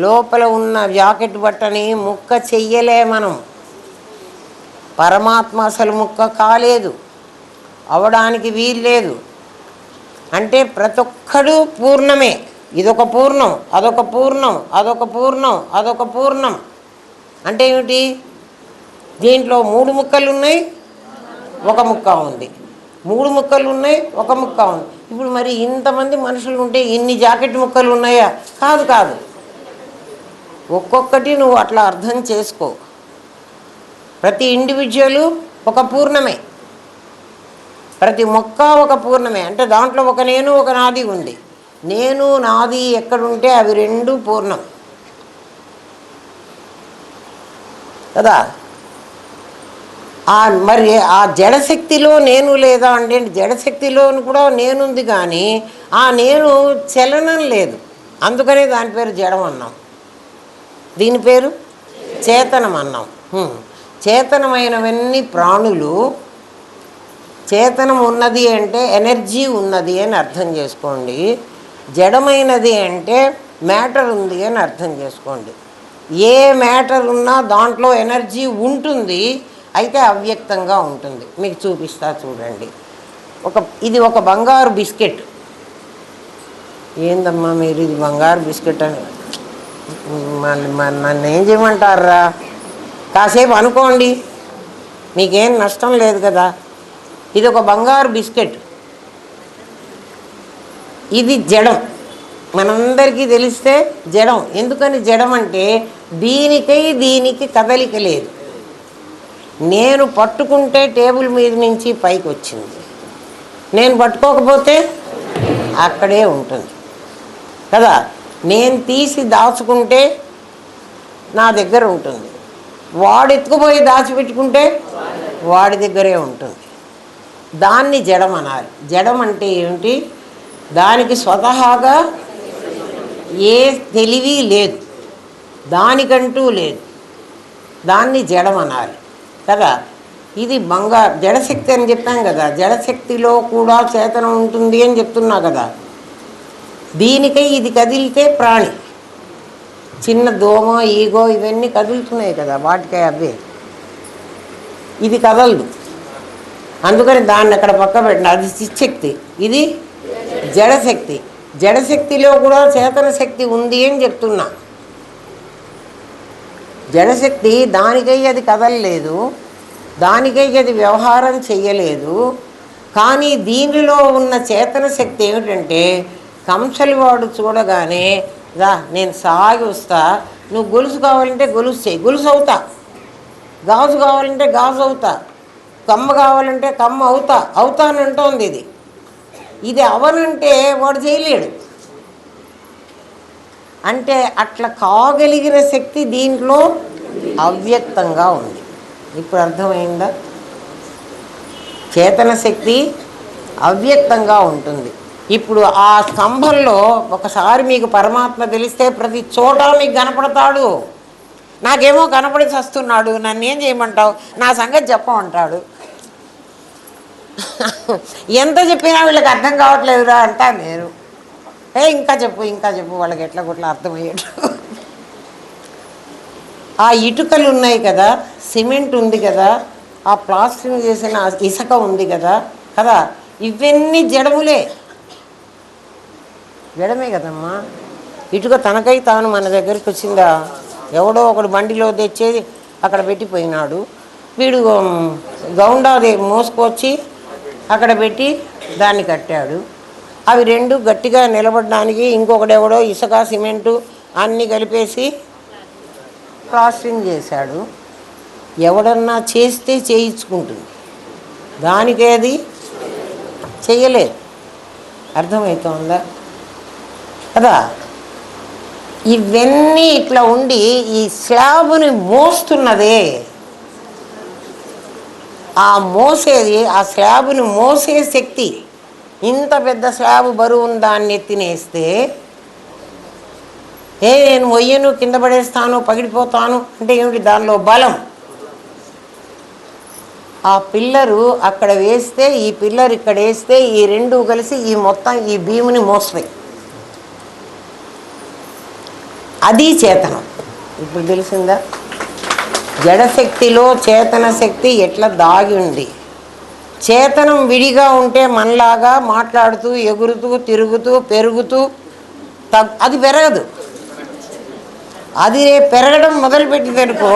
లోపల ఉన్న జాకెట్ బట్టని ముక్క చెయ్యలే మనం. పరమాత్మ అసలు ముక్క కాలేదు, అవడానికి వీల్లేదు. అంటే ప్రతి ఒక్కడు పూర్ణమే. ఇదొక పూర్ణం, అదొక పూర్ణం, అదొక పూర్ణం, అదొక పూర్ణం. అంటే ఏమిటి? దీంట్లో 3 ముక్కలు ఉన్నాయి, ఒక ముక్క ఉంది. 3 ముక్కలు ఉన్నాయి, ఒక ముక్క ఉంది. ఇప్పుడు మరి ఇంతమంది మనుషులు ఉంటే ఇన్ని జాకెట్ ముక్కలు ఉన్నాయా? కాదు కాదు. ఒక్కొక్కటి నువ్వు అట్లా అర్థం చేసుకో. ప్రతి ఇండివిజువలు ఒక పూర్ణమే, ప్రతి మొక్క ఒక పూర్ణమే. అంటే దాంట్లో ఒక నేను, ఒక నాది ఉంది. నేను నాది ఎక్కడుంటే అవి రెండు పూర్ణం కదా. మరి ఆ జడశక్తిలో నేను లేదా అంటే జడశక్తిలో కూడా నేనుంది, కానీ ఆ నేను చలనం లేదు. అందుకనే దాని పేరు జడం అన్నాం, దీని పేరు చేతనం అన్నాం. చేతనమైనవన్నీ ప్రాణులు. చేతనం ఉన్నది అంటే ఎనర్జీ ఉన్నది అని అర్థం చేసుకోండి. జడమైనది అంటే మ్యాటర్ ఉంది అని అర్థం చేసుకోండి. ఏ మ్యాటర్ ఉన్నా దాంట్లో ఎనర్జీ ఉంటుంది, అయితే అవ్యక్తంగా ఉంటుంది. మీకు చూపిస్తా చూడండి. ఇది ఒక బంగారు బిస్కెట్. ఏందమ్మా మీరు ఇది బంగారు బిస్కెట్ అని నన్ను ఏం చేయమంటారా? కాసేపు అనుకోండి, మీకేం నష్టం లేదు కదా. ఇది ఒక బంగారు బిస్కెట్. ఇది జడం, మనందరికీ తెలిస్తే జడం. ఎందుకని జడం అంటే దీనికి కదలిక లేదు. నేను పట్టుకుంటే టేబుల్ మీద నుంచి పైకి వచ్చింది, నేను పట్టుకోకపోతే అక్కడే ఉంటుంది కదా. నేను తీసి దాచుకుంటే నా దగ్గర ఉంటుంది, వాడు ఎత్తుకుపోయి దాచిపెట్టుకుంటే వాడి దగ్గరే ఉంటుంది. దాన్ని జడం అనాలి. జడం అంటే ఏమిటి? దానికి స్వతహాగా ఏ తెలివి లేదు, దానికంటూ లేదు. దాన్ని జడం అనాలి కదా. ఇది బంగారు జడశక్తి అని చెప్పాం కదా. జడశక్తిలో కూడా చేతనం ఉంటుంది అని చెప్తున్నా కదా. దీనికై ఇది కదిలితే ప్రాణి. చిన్న దోమ, ఈగో ఇవన్నీ కదులుతున్నాయి కదా, వాటికై అవే. ఇది కదలదు, అందుకని దాన్ని అక్కడ పక్క పెట్టిన. అది చిచ్చక్తి, ఇది జడశక్తి. జడశక్తిలో కూడా చేతన శక్తి ఉంది అని చెప్తున్నా. జడశక్తి దానికై అది కదలలేదు, దానికై అది వ్యవహారం చెయ్యలేదు. కానీ దీనిలో ఉన్న చేతన శక్తి ఏమిటంటే, కంసలి వాడు చూడగానే రా నేను సాగి వస్తా, నువ్వు గొలుసు కావాలంటే గొలుసు చేయి, గొలుసు అవుతా. గాజు కావాలంటే గాజు అవుతా, కమ్మ కావాలంటే కమ్మ అవుతానంటోంది. ఇది అవనంటే వాడు చేయలేడు. అంటే అట్లా కాగలిగిన శక్తి దీంట్లో అవ్యక్తంగా ఉంది. ఇప్పుడు అర్థమైందా? చేతన శక్తి అవ్యక్తంగా ఉంటుంది. ఇప్పుడు ఆ స్తంభంలో ఒకసారి మీకు పరమాత్మ తెలిస్తే ప్రతి చోట మీకు కనపడతాడు. నాకేమో కనపడి చస్తున్నాడు, నన్ను ఏం చేయమంటావు, నా సంగతి చెప్పమంటాడు. ఎంత చెప్పినా వీళ్ళకి అర్థం కావట్లేదురా అంటా నేను. ఇంకా చెప్పు వాళ్ళకి ఎట్లా కొట్లా అర్థమయ్యేట్టు. ఆ ఇటుకలు ఉన్నాయి కదా, సిమెంట్ ఉంది కదా, ఆ ప్లాస్టరింగ్ చేసిన ఇసుక ఉంది కదా, ఇవన్నీ జడములే. జడమే కదమ్మా. ఇటుక తనకై తాను మన దగ్గరికి వచ్చిందా? ఎవడో ఒకడు బండిలో తెచ్చేది అక్కడ పెట్టిపోయినాడు. వీడు గౌండాది మోసుకొచ్చి అక్కడ పెట్టి దాన్ని కట్టాడు. అవి రెండు గట్టిగా నిలబడడానికి ఇంకొకడెవడో ఇసుక సిమెంటు అన్నీ కలిపేసి ప్లాస్టరింగ్ చేశాడు. ఎవడన్నా చేస్తే చేయించుకుంటుంది, దానికేది చెయ్యలేదు. అర్థమవుతుందా కదా? ఇవన్నీ ఇట్లా ఉండి ఈ స్లాబ్ని మోస్తున్నదే, ఆ మోసేది, ఆ స్లాబ్ని మోసే శక్తి. ఇంత పెద్ద స్లాబ్ బరువును దాన్ని ఎత్తినేస్తే నేను మొయ్యను, కింద పడేస్తాను, పగిలిపోతాను అంటే ఏమిటి? దానిలో బలం. ఆ పిల్లరు అక్కడ వేస్తే, ఈ పిల్లర్ ఇక్కడ వేస్తే, ఈ రెండు కలిసి ఈ మొత్తం ఈ భీముని మోస్తాయి. అది చేతనం. ఇప్పుడు తెలిసిందా? జడశక్తిలో చేతన శక్తి ఎట్లా దాగి ఉంది. చేతనం విడిగా ఉంటే మనలాగా మాట్లాడుతూ ఎగురుతూ తిరుగుతూ పెరుగుతూ అది పెరగదు. అది రేపు పెరగడం మొదలుపెట్టిందనుకో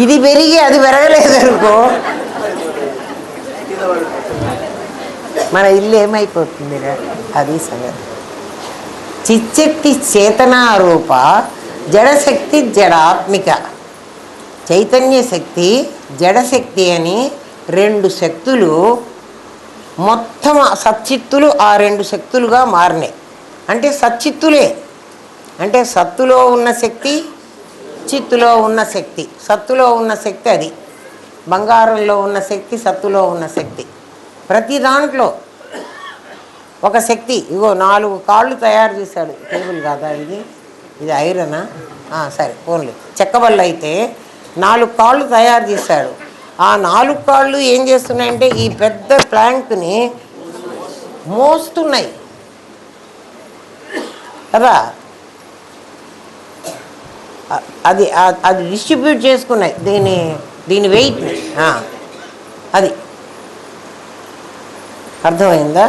ఇది పెరిగి అది పెరగలేదనుకో మన ఇల్లు ఏమైపోతుంది? అది సంగతి. చిచ్చక్తి చేతనారూప, జడశక్తి జడాత్మిక. చైతన్య శక్తి జడశక్తి అని రెండు శక్తులు మొత్తం సచ్చిత్తులు ఆ రెండు శక్తులుగా మారినాయి. అంటే సచ్చిత్తులే, అంటే సత్తులో ఉన్న శక్తి, చిత్తులో ఉన్న శక్తి. సత్తులో ఉన్న శక్తి అది, బంగారంలో ఉన్న శక్తి సత్తులో ఉన్న శక్తి. ప్రతి దాంట్లో ఒక శక్తి. ఇగో 4 కాళ్ళు తయారు చేశాడు. టేబుల్ కాదా ఇది? ఇది ఐరనా? సరే ఓన్లీ చెక్కబల్ల. అయితే 4 కాళ్ళు తయారు చేశాడు. ఆ 4 కాళ్ళు ఏం చేస్తున్నాయంటే ఈ పెద్ద ప్లాంక్ని మోస్తున్నాయి కదా. అది అది డిస్ట్రిబ్యూట్ చేసుకున్నాయి దీని వెయిట్ని. అది అర్థమైందా?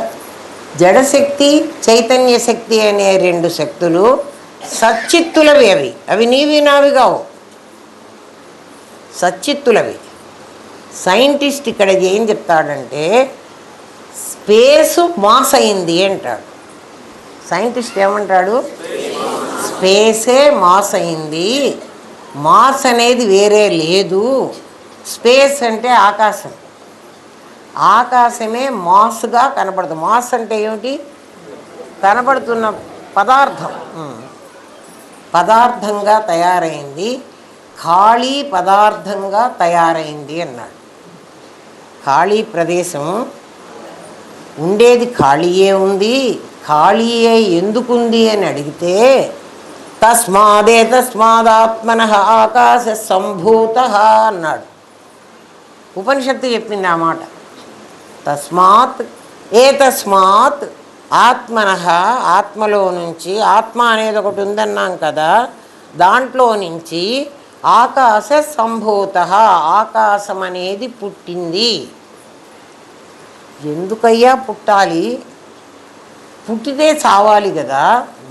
జడశక్తి చైతన్య శక్తి అనే రెండు శక్తులు సచ్చిత్తులవి. అవి నీవి నావి కావు, సచ్చిత్తులవి. సైంటిస్ట్ ఇక్కడ ఏం చెప్తాడంటే స్పేసు మాస్ అయింది అంటాడు. సైంటిస్ట్ ఏమంటాడు? స్పేసే మాస్ అయింది, మాస్ అనేది వేరే లేదు. స్పేస్ అంటే ఆకాశం, ఆకాశమే మాస్గా కనపడుతుంది. మాస్ అంటే ఏమిటి? కనపడుతున్న పదార్థం, పదార్థంగా తయారైంది, ఖాళీ పదార్థంగా తయారైంది అన్నాడు. ఖాళీ ప్రదేశం ఉండేది ఖాళీయే ఉంది, ఖాళీయే ఎందుకుంది అని అడిగితే తస్మాదాత్మనః ఆకాశ సంభూతః అన్నాడు. ఉపనిషత్తు చెప్పింది ఆ మాట. తస్మాత్ ఆత్మనః, ఆత్మలో నుంచి, ఆత్మ అనేది ఒకటి ఉందన్నాం కదా, దాంట్లో నుంచి ఆకాశ సంభూతః, ఆకాశం అనేది పుట్టింది. ఎందుకయ్యా పుట్టాలి? పుట్టితే చావాలి కదా.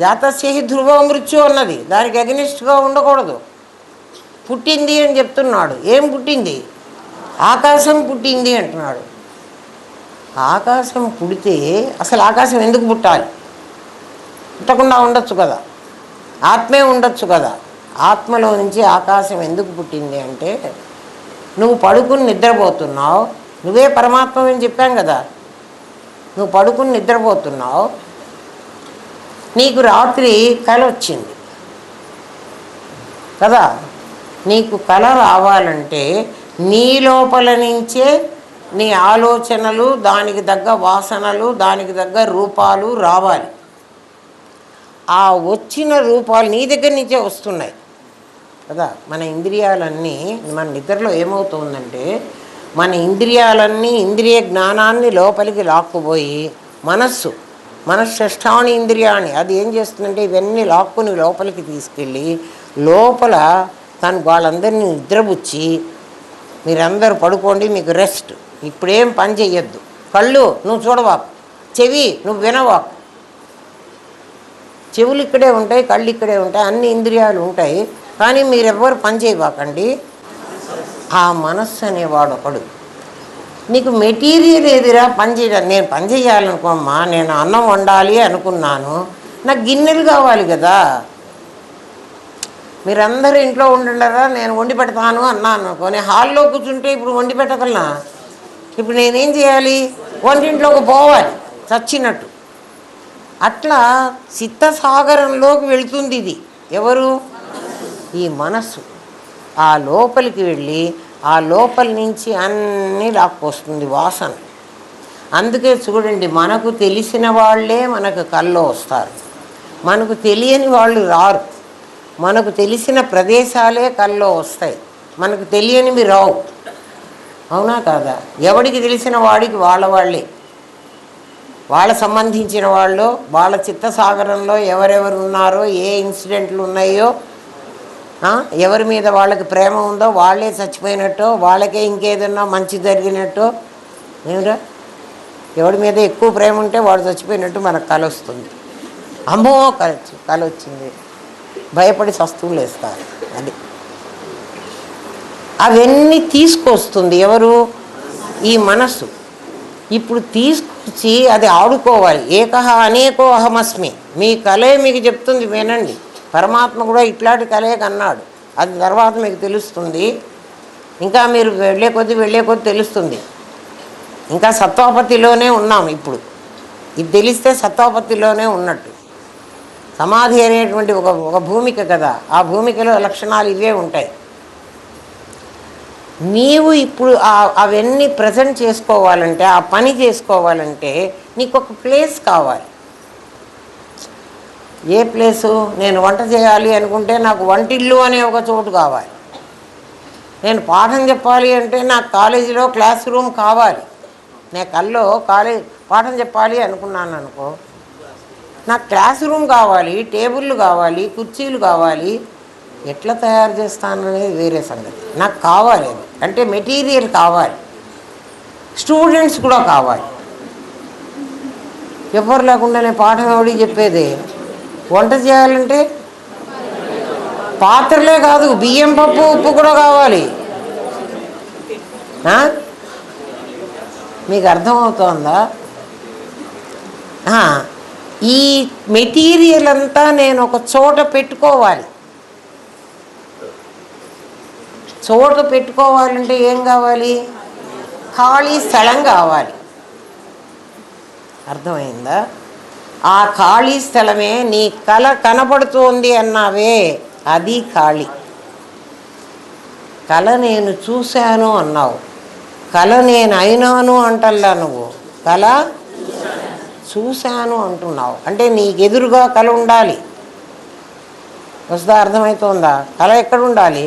జాతస్య హి ధ్రువో మృత్యు అన్నది, దానికి అగెనిస్ట్గా ఉండకూడదు. పుట్టింది అని చెప్తున్నాడు. ఏం పుట్టింది? ఆకాశం పుట్టింది అంటున్నాడు. ఆకాశం పుడితే అసలు ఆకాశం ఎందుకు పుట్టాలి? పుట్టకుండా ఉండొచ్చు కదా, ఆత్మే ఉండొచ్చు కదా. ఆత్మలో నుంచి ఆకాశం ఎందుకు పుట్టింది అంటే, నువ్వు పడుకుని నిద్రపోతున్నావు, నువ్వే పరమాత్మ అని చెప్పాం కదా. నువ్వు పడుకుని నిద్రపోతున్నావు, నీకు రాత్రి కల వచ్చింది కదా. నీకు కల రావాలంటే నీ లోపల నుంచే నీ ఆలోచనలు, దానికి తగ్గ వాసనలు, దానికి తగ్గ రూపాలు రావాలి. ఆ వచ్చిన రూపాలు నీ దగ్గర నుంచే వస్తున్నాయి కదా. మన ఇంద్రియాలన్నీ, మన నిద్రలో ఏమవుతుందంటే మన ఇంద్రియాలన్నీ ఇంద్రియ జ్ఞానాన్ని లోపలికి లాక్కుపోయి మనశ్శష్టాని ఇంద్రియాన్ని అది ఏం చేస్తుందంటే ఇవన్నీ లాక్కుని లోపలికి తీసుకెళ్ళి లోపల వాళ్ళందరినీ నిద్రపుచ్చి, మీరందరూ పడుకోండి, మీకు రెస్ట్, ఇప్పుడేం పని చెయ్యొద్దు, కళ్ళు నువ్వు చూడవాకు, చెవి నువ్వు వినవాకు. చెవులు ఇక్కడే ఉంటాయి, కళ్ళు ఇక్కడే ఉంటాయి, అన్ని ఇంద్రియాలు ఉంటాయి. కానీ మీరెవ్వరు పని చేయబాకండి. ఆ మనస్సు అనేవాడు ఒకడు. నీకు మెటీరియల్ ఏదిరా పని చేయడానికి? నేను పని చేయాలనుకోమ్మా, నేను అన్నం వండాలి అనుకున్నాను, నాకు గిన్నెలు కావాలి కదా. మీరందరూ ఇంట్లో ఉండుండరా, నేను వండి పెడతాను అన్నాను అనుకో, నేను హాల్లో కూర్చుంటే ఇప్పుడు వండి పెట్టగలనా? ఇప్పుడు నేనేం చేయాలి? వంటింట్లోకి పోవాలి చచ్చినట్టు. అట్లా చిత్తసాగరంలోకి వెళుతుంది ఇది. ఎవరు? ఈ మనస్సు. ఆ లోపలికి వెళ్ళి ఆ లోపలి నుంచి అన్నీ లాక్కొస్తుంది వాసన. అందుకే చూడండి, మనకు తెలిసిన వాళ్ళే మనకు కల్లో వస్తారు, మనకు తెలియని వాళ్ళు రారు. మనకు తెలిసిన ప్రదేశాలే కల్లో వస్తాయి, మనకు తెలియనివి రావు. అవునా కాదా? ఎవడికి తెలిసిన వాడికి వాళ్ళే, వాళ్ళ సంబంధించిన వాళ్ళు, వాళ్ళ చిత్తసాగరంలో ఎవరెవరు ఉన్నారో, ఏ ఇన్సిడెంట్లు ఉన్నాయో, ఎవరి మీద వాళ్ళకి ప్రేమ ఉందో వాళ్ళే చచ్చిపోయినట్టో, వాళ్ళకే ఇంకేదన్నా మంచి జరిగినట్టో. ఏమిరా, ఎవడి మీద ఎక్కువ ప్రేమ ఉంటే వాడు చచ్చిపోయినట్టు మనకు కల వస్తుంది. అమ్మో కల వచ్చింది, భయపడి వస్తువులు వేస్తారు. అది అవన్నీ తీసుకొస్తుంది ఎవరు? ఈ మనస్సు. ఇప్పుడు తీసుకొచ్చి అది ఆడుకోవాలి. ఏకహ అనేకో అహమస్మి. మీ కలే మీకు చెప్తుంది, వినండి. పరమాత్మ కూడా ఇట్లాంటి కలే కన్నాడు. అది తర్వాత మీకు తెలుస్తుంది. ఇంకా మీరు వెళ్ళే కొద్దీ తెలుస్తుంది. ఇంకా సత్వాపత్తిలోనే ఉన్నాం ఇప్పుడు. ఇది తెలిస్తే సత్వాపత్తిలోనే ఉన్నట్టు. సమాధి అనేటువంటి ఒక భూమిక కదా, ఆ భూమికలో లక్షణాలు ఇవే ఉంటాయి. నీవు ఇప్పుడు అవన్నీ ప్రజెంట్ చేసుకోవాలంటే, ఆ పని చేసుకోవాలంటే నీకు ఒక ప్లేస్ కావాలి. ఏ ప్లేసు? నేను వంట చేయాలి అనుకుంటే నాకు వంటిల్లు అనే ఒక చోటు కావాలి. నేను పాఠం చెప్పాలి అంటే నాకు కాలేజీలో క్లాస్ రూమ్ కావాలి. నేను కల్లో పాఠం చెప్పాలి అనుకున్నాను అనుకో, నాకు క్లాస్ రూమ్ కావాలి, టేబుళ్ళు కావాలి, కుర్చీలు కావాలి. ఎట్లా తయారు చేస్తాననేది వేరే సంగతి. నాకు కావాలి అది, అంటే మెటీరియల్ కావాలి. స్టూడెంట్స్ కూడా కావాలి. ఎవరు లేకుండానే పాఠం ఎవడికి చెప్పేది? వంట చేయాలంటే పాత్రలే కాదు, బియ్యం, పప్పు, ఉప్పు కూడా కావాలి. మీకు అర్థమవుతోందా? ఈ మెటీరియల్ అంతా నేను ఒక చోట పెట్టుకోవాలి. చోట పెట్టుకోవాలంటే ఏం కావాలి? ఖాళీ స్థలం కావాలి. అర్థమైందా? ఆ ఖాళీ స్థలమే నీ కళ కనపడుతోంది అన్నావే, అది ఖాళీ. కళ నేను చూశాను అన్నావు, కళ నేను అయినాను అంటల్లా. నువ్వు కళ చూశాను అంటున్నావు అంటే నీకు ఎదురుగా కళ ఉండాలి. వస్తుందా? అర్థమవుతుందా? కళ ఎక్కడ ఉండాలి?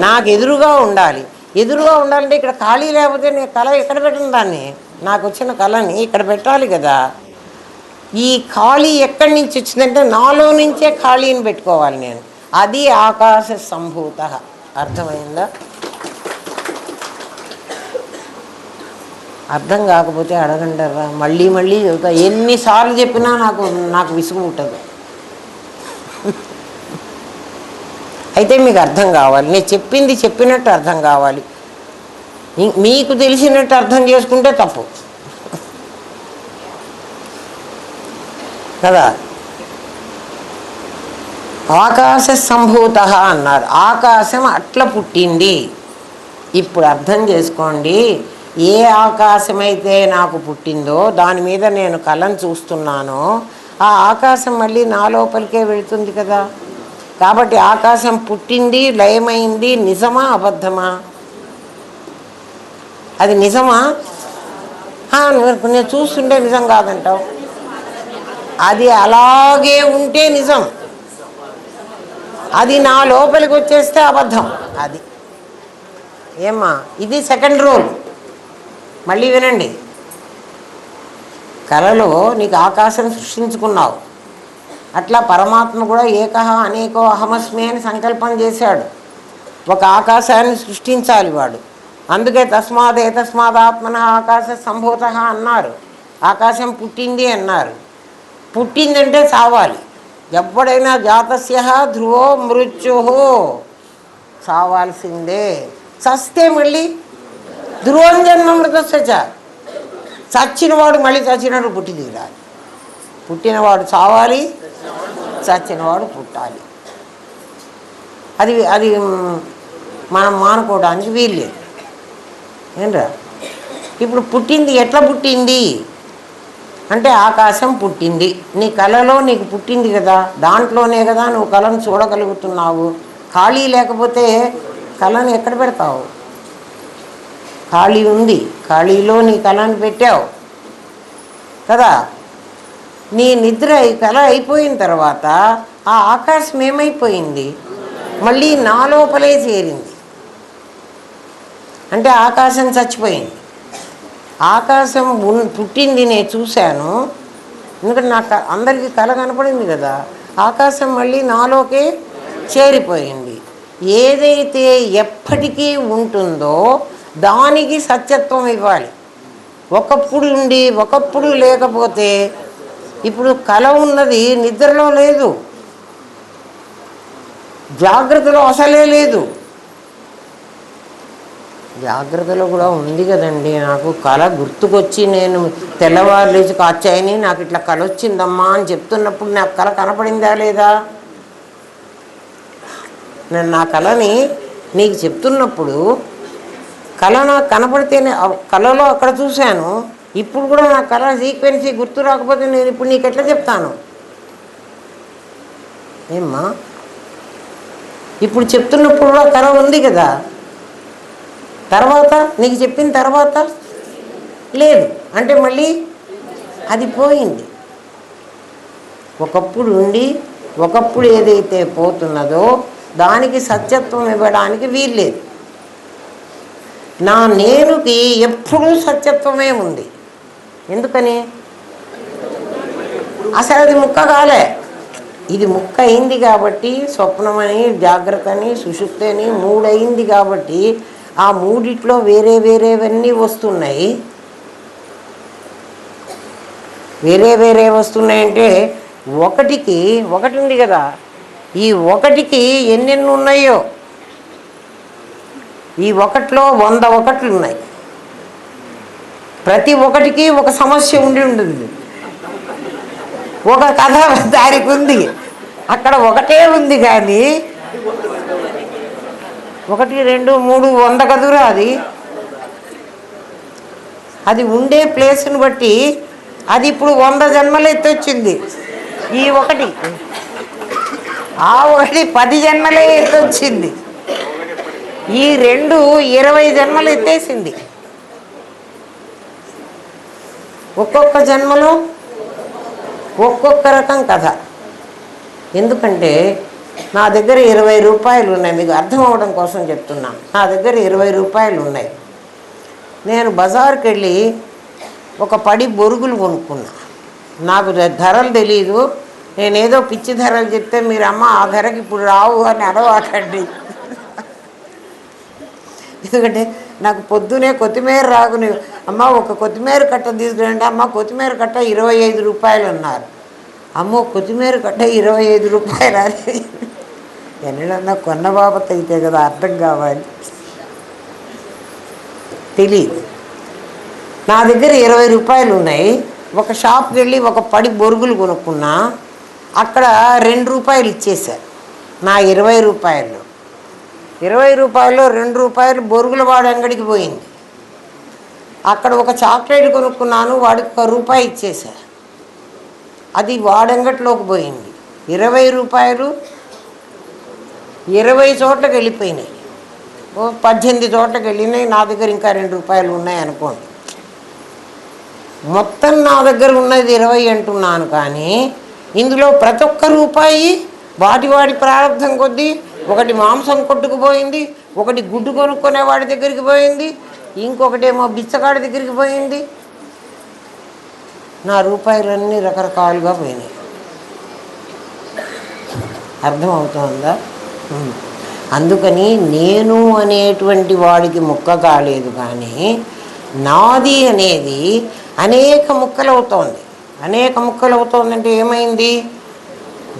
నాకు ఎదురుగా ఉండాలి. ఎదురుగా ఉండాలంటే ఇక్కడ ఖాళీ లేకపోతే నేను కళ ఎక్కడ పెట్టను? దాన్ని, నాకు వచ్చిన కళని ఇక్కడ పెట్టాలి కదా. ఈ ఖాళీ ఎక్కడి నుంచి వచ్చిందంటే నాలో నుంచే ఖాళీని పెట్టుకోవాలి నేను. అది ఆకాశ సంభూత. అర్థమైందా? అర్థం కాకపోతే అడగండరా, మళ్ళీ చెబుతా. ఎన్నిసార్లు చెప్పినా నాకు విసుగు ఉంటుంది. అయితే మీకు అర్థం కావాలి, నేను చెప్పింది చెప్పినట్టు అర్థం కావాలి. మీకు తెలిసినట్టు అర్థం చేసుకుంటే తప్పు కదా. ఆకాశ సంభూత అన్నారు. ఆకాశం అట్లా పుట్టింది. ఇప్పుడు అర్థం చేసుకోండి, ఏ ఆకాశమైతే నాకు పుట్టిందో దాని మీద నేను కళను చూస్తున్నానో ఆ ఆకాశం మళ్ళీ నా లోపలికే వెళుతుంది కదా. కాబట్టి ఆకాశం పుట్టింది, లయమైంది. నిజమా అబద్ధమా? అది నిజమా? నేను చూస్తుంటే నిజం కాదంటావు. అది అలాగే ఉంటే నిజం, అది నా లోపలికి వచ్చేస్తే అబద్ధం. అది ఏమ్మా, ఇది సెకండ్ రూల్. మళ్ళీ వినండి. కళలో నీకు ఆకాశం సృష్టించుకున్నావు, అట్లా పరమాత్మ కూడా ఏకహ అనేకో అహమస్మి అని సంకల్పం చేశాడు. ఒక ఆకాశాన్ని సృష్టించాలి వాడు. అందుకే తస్మాత్మాత్మన ఆకాశ సంభూత అన్నారు. ఆకాశం పుట్టింది అన్నారు. పుట్టిందంటే చావాలి. ఎప్పుడైనా జాతస్య ధ్రువో మృత్యు, చావాల్సిందే. చస్తే మళ్ళీ ధ్రువం జన్మమృతస్య, చచ్చినవాడు మళ్ళీ చచ్చినట్టు పుట్టి దిగాలి. పుట్టినవాడు చావాలి, చచ్చినవాడు పుట్టాలి. అది అది మనం మానుకోవడానికి వీల్లేదు. ఏంట్రా ఇప్పుడు పుట్టింది ఎట్లా పుట్టింది అంటే ఆకాశం పుట్టింది. నీ కళలో నీకు పుట్టింది కదా, దాంట్లోనే కదా నువ్వు కళను చూడగలుగుతున్నావు. ఖాళీ లేకపోతే కళను ఎక్కడ పెడతావు? ఖాళీ ఉంది, ఖాళీలో నీ కళను పెట్టావు కదా. నీ నిద్ర ఈ కళ అయిపోయిన తర్వాత ఆ ఆకాశం ఏమైపోయింది? మళ్ళీ నా లోపలే చేరింది. అంటే ఆకాశం చచ్చిపోయింది. ఆకాశం పుట్టింది నేను చూశాను, ఎందుకంటే నాకు అందరికీ కళ కనపడింది కదా. ఆకాశం మళ్ళీ నాలోకే చేరిపోయింది. ఏదైతే ఎప్పటికీ ఉంటుందో దానికి సత్యత్వం ఇవ్వాలి. ఒకప్పుడు ఉండి ఒకప్పుడు లేకపోతే, ఇప్పుడు కళ ఉన్నది నిద్రలో లేదు, జాగ్రత్తలో అసలే లేదు. జాగ్రత్తలో కూడా ఉంది కదండి. నాకు కళ గుర్తుకొచ్చి నేను తెల్లవారు లేచి కాచాయని నాకు ఇట్లా కళ వచ్చిందమ్మా అని చెప్తున్నప్పుడు నాకు కళ కనపడిందా లేదా? నేను నా కళని నీకు చెప్తున్నప్పుడు కళ నాకు కనపడితేనే, కళలో అక్కడ చూశాను. ఇప్పుడు కూడా నా కళ సీక్వెన్సీ గుర్తు రాకపోతే నేను ఇప్పుడు నీకు ఎట్లా చెప్తాను? ఏమ్మా, ఇప్పుడు చెప్తున్నప్పుడు కూడా కళ ఉంది కదా, తర్వాత నీకు చెప్పిన తర్వాత లేదు అంటే మళ్ళీ అది పోయింది. ఒకప్పుడు ఉండి ఒకప్పుడు ఏదైతే పోతున్నదో దానికి సత్యత్వం ఇవ్వడానికి వీల్లేదు. నా నేనుకి ఎప్పుడూ సత్యత్వమే ఉంది. ఎందుకని? అసలు అది ముక్క కాలే. ఇది ముక్క అయింది కాబట్టి స్వప్నమని, జాగ్రత్త అని, సుషుప్తి అని మూడయింది కాబట్టి ఆ మూడిట్లో వేరే వేరేవన్నీ వస్తున్నాయి. వేరే వేరే వస్తున్నాయంటే ఒకటికి ఒకటి ఉంది కదా, ఈ ఒకటికి ఎన్నెన్ని ఉన్నాయో, ఈ ఒకటిలో 100 ఒకట్లు ఉన్నాయి. ప్రతి ఒకటికి ఒక సమస్య ఉండి ఉంటుంది, ఒక కథ దానికి ఉంది. అక్కడ ఒకటే ఉంది కానీ 1, 2, 3, 100 కదురా. అది ఉండే ప్లేస్ని బట్టి అది ఇప్పుడు 100 జన్మలు ఎత్తొచ్చింది. ఈ ఒకటి ఆ ఒకటి 10 జన్మలే ఎత్తొచ్చింది. ఈ 2 20 జన్మలు ఎత్తేసింది. ఒక్కొక్క జన్మలో ఒక్కొక్క రకం కథ. ఎందుకంటే నా దగ్గర 20 రూపాయలు ఉన్నాయి, మీకు అర్థం అవ్వడం కోసం చెప్తున్నా. నా దగ్గర 20 రూపాయలు ఉన్నాయి. నేను బజార్కి వెళ్ళి ఒక పడి బొరుగులు కొనుక్కున్నా. నాకు ధరలు తెలీదు. నేనేదో పిచ్చి ధరలు చెప్తే మీరు అమ్మ ఆ ధరకి ఇప్పుడు రావు అని అడవాకండి. ఎందుకంటే నాకు పొద్దునే కొత్తిమీర రాగుని, అమ్మ ఒక కొత్తిమీర కట్ట తీసుకురండి, అమ్మ కొత్తిమీర కట్ట 25 రూపాయలు అన్నారు. అమ్మో కొత్తిమీర కట్ట 25 రూపాయలు అని ఎన్నడన్నా కొన్న బాబత్ అయితే కదా అర్థం కావాలి. తెలియదు. నా దగ్గర 20 రూపాయలు ఉన్నాయి. ఒక షాప్కి వెళ్ళి ఒక పడి బొరుగులు కొనుక్కున్నా. అక్కడ 2 రూపాయలు ఇచ్చేశారు. నా 20 రూపాయలు 20 రూపాయలు 2 రూపాయలు బొరుగుల వాడు అంగడికి పోయింది. అక్కడ ఒక చాక్లెట్ కొనుక్కున్నాను, వాడికి 1 రూపాయి ఇచ్చేశారు. అది వాడంగట్లోకి పోయింది. 20 రూపాయలు 20 చోట్లకి వెళ్ళిపోయినాయి. 18 చోట్లకి వెళ్ళినాయి. నా దగ్గర ఇంకా 2 రూపాయలు ఉన్నాయి అనుకోండి. మొత్తం నా దగ్గర ఉన్నది 20 అంటున్నాను. కానీ ఇందులో ప్రతి ఒక్క రూపాయి వాటి ప్రారంభం కొద్దీ, ఒకటి మాంసం కొట్టుకుపోయింది, ఒకటి గుడ్డు కొనుక్కునే వాడి దగ్గరికి పోయింది, ఇంకొకటేమో బిచ్చగాడి దగ్గరికి పోయింది. నా రూపాయలన్నీ రకరకాలుగా పోయినాయి. అర్థమవుతుందా? అందుకని నేను అనేటువంటి వాడికి ముక్క కాలేదు, కానీ నాది అనేది అనేక ముక్కలు అవుతోంది. అనేక ముక్కలు అవుతోందంటే ఏమైంది?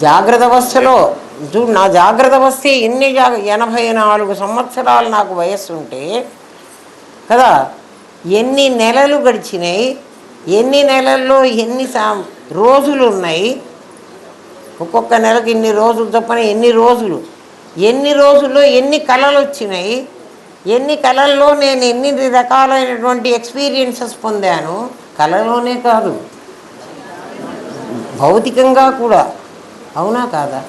జాగ్రత్త అవస్థలో చూడు, నా జాగ్రత్త అవస్థ 84 సంవత్సరాలు నాకు వయస్సు ఉంటే కదా, ఎన్ని నెలలు గడిచినాయి, ఎన్ని నెలల్లో ఎన్ని రోజులు ఉన్నాయి, ఒక్కొక్క నెలకు ఇన్ని రోజులు చొప్పున ఎన్ని రోజుల్లో ఎన్ని కళలు వచ్చినాయి, ఎన్ని కళల్లో నేను ఎన్ని రకాలైనటువంటి ఎక్స్పీరియన్సెస్ పొందాను. కళలోనే కాదు, భౌతికంగా కూడా. అవునా కాదా?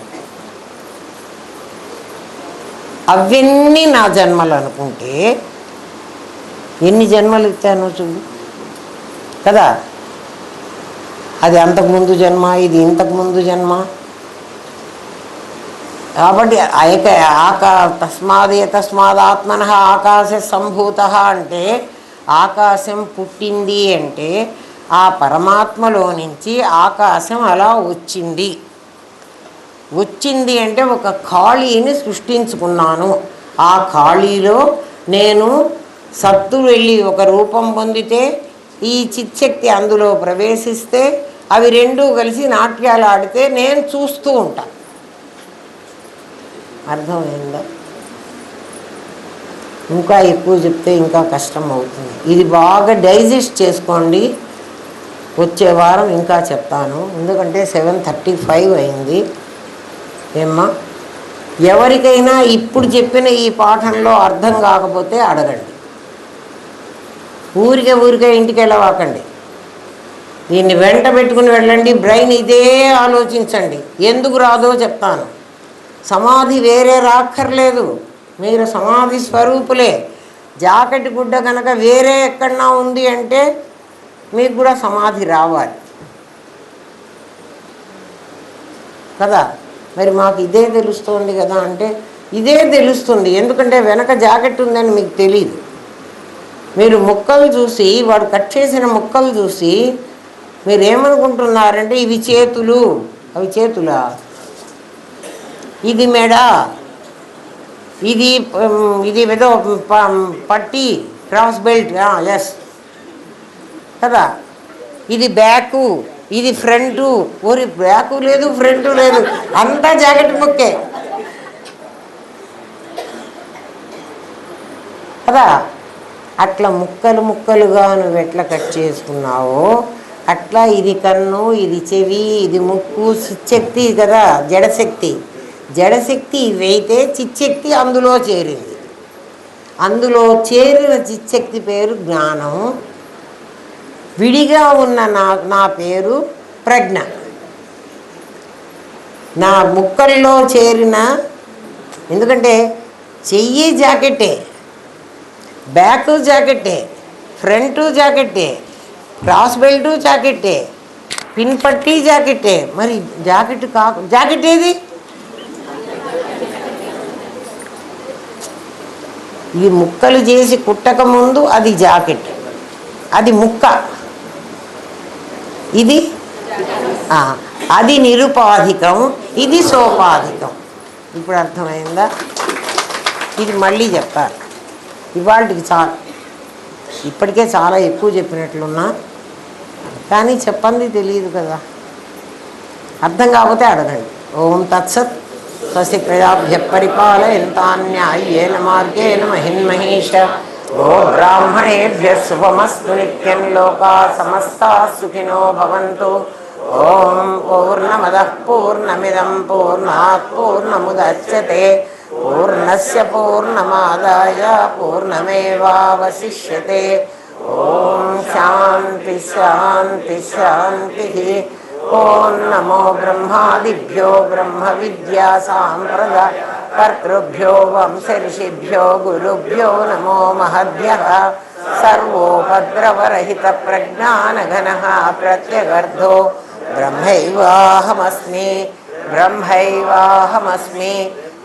అవన్నీ నా జన్మలు అనుకుంటే ఎన్ని జన్మలు ఇచ్చాను చూడు కదా. అది అంతకుముందు జన్మ, ఇది ఇంతకుముందు జన్మ. కాబట్టి తస్మాదాత్మన ఆకాశ సంభూత అంటే, ఆకాశం పుట్టింది అంటే ఆ పరమాత్మలో నుంచి ఆకాశం అలా వచ్చింది అంటే ఒక ఖాళీని సృష్టించుకున్నాను. ఆ ఖాళీలో నేను సత్తు వెళ్ళి ఒక రూపం పొందితే, ఈ చిచ్చక్తి అందులో ప్రవేశిస్తే, అవి రెండూ కలిసి నాట్యాలు ఆడితే నేను చూస్తూ ఉంటా. అర్థమైందా? ఇంకా ఎక్కువ చెప్తే ఇంకా కష్టం అవుతుంది. ఇది బాగా డైజెస్ట్ చేసుకోండి. వచ్చే వారం ఇంకా చెప్తాను, ఎందుకంటే 7:35 అయింది. ఏమ్మా, ఎవరికైనా ఇప్పుడు చెప్పిన ఈ పాఠంలో అర్థం కాకపోతే అడగండి. ఊరికే ఇంటికి వెళ్ళవాకండి. దీన్ని వెంట పెట్టుకుని వెళ్ళండి. బ్రెయిన్ ఇదే ఆలోచించండి. ఎందుకు రాదో చెప్తాను. సమాధి వేరే రాక్కర్లేదు, మీరు సమాధి స్వరూపులే. జాకెట్ గుడ్డ కనుక వేరే ఎక్కడన్నా ఉంది అంటే మీకు కూడా సమాధి రావాలి కదా. మరి మాకు ఇదే తెలుస్తుంది కదా అంటే, ఇదే తెలుస్తుంది. ఎందుకంటే వెనక జాకెట్ ఉందని మీకు తెలియదు. మీరు ముక్కలు చూసి, వాడు కట్ చేసిన ముక్కలు చూసి మీరేమనుకుంటున్నారంటే ఇవి చేతులు. అవి చేతులా? ఇది మెడ, ఇది ఏదో పట్టి, క్రాస్ బెల్ట్. ఎస్ కదా. ఇది బ్యాకు, ఇది ఫ్రంటు. ఓరి బ్యాకు లేదు, ఫ్రంటు లేదు, అంతా జాకెట్ ముక్కే కదా. అట్లా ముక్కలుగా నువ్వు ఎట్లా కట్ చేసుకున్నావో అట్లా ఇది కన్ను, ఇది చెవి, ఇది ముక్కు, చిచ్చక్తి కదా, జడశక్తి ఇవైతే చిచ్చక్తి అందులో చేరింది. అందులో చేరిన చిచ్చక్తి పేరు జ్ఞానం. విడిగా ఉన్న నా పేరు ప్రజ్ఞ. నా ముక్కల్లో చేరిన, ఎందుకంటే చెయ్యి జాకెట్టే, బ్యాక్ జాకెట్టే, ఫ్రంట్ జాకెట్టే, క్రాస్ బెల్ట్ జాకెట్టే, పిన్ పట్టి జాకెట్టే. మరి జాకెట్ ఏది? ఈ ముక్కలు చేసి కుట్టక ముందు అది జాకెట్, అది ముక్క, ఇది అది నిరుపాధికం, ఇది సోపాధికం. ఇప్పుడు అర్థమైందా? ఇది మళ్ళీ చెప్తారు. ఇవాళకి చాలా, ఇప్పటికే చాలా ఎక్కువ చెప్పినట్లున్నా, కానీ చెప్పండి తెలియదు కదా. అర్థం కాకపోతే అడగండి. ఓం తత్సత్. స్వస్తి ప్రజాభ్య పరిపాలయంతాన్యాయేన మార్గేణ మహిన్మహేష. గో బ్రాహ్మణేభ్యః శుభమస్తు నిత్యం. లోకా సమస్తాః సుఖినో భవంతు. ఓం పూర్ణమదః పూర్ణమిదం పూర్ణాత్ పూర్ణముదచ్యతే. పూర్ణస్య పూర్ణమాదాయ పూర్ణమేవావశిష్యతే. ఓం శాంతి శాంతి శాంతి. ఓం నమో బ్రహ్మాదిభ్యో బ్రహ్మ విద్యా సాంప్రదాయ కర్తృభ్యో వంశర్షిభ్యో గురుభ్యో నమో మహద్భ్యః. సర్వోపద్రవరహిత ప్రజ్ఞానఘనః ప్రత్యగర్ధో బ్రహ్మైవాహమస్మి బ్రహ్మైవాహమస్మి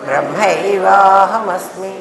బ్రహ్మైవాహమస్మి.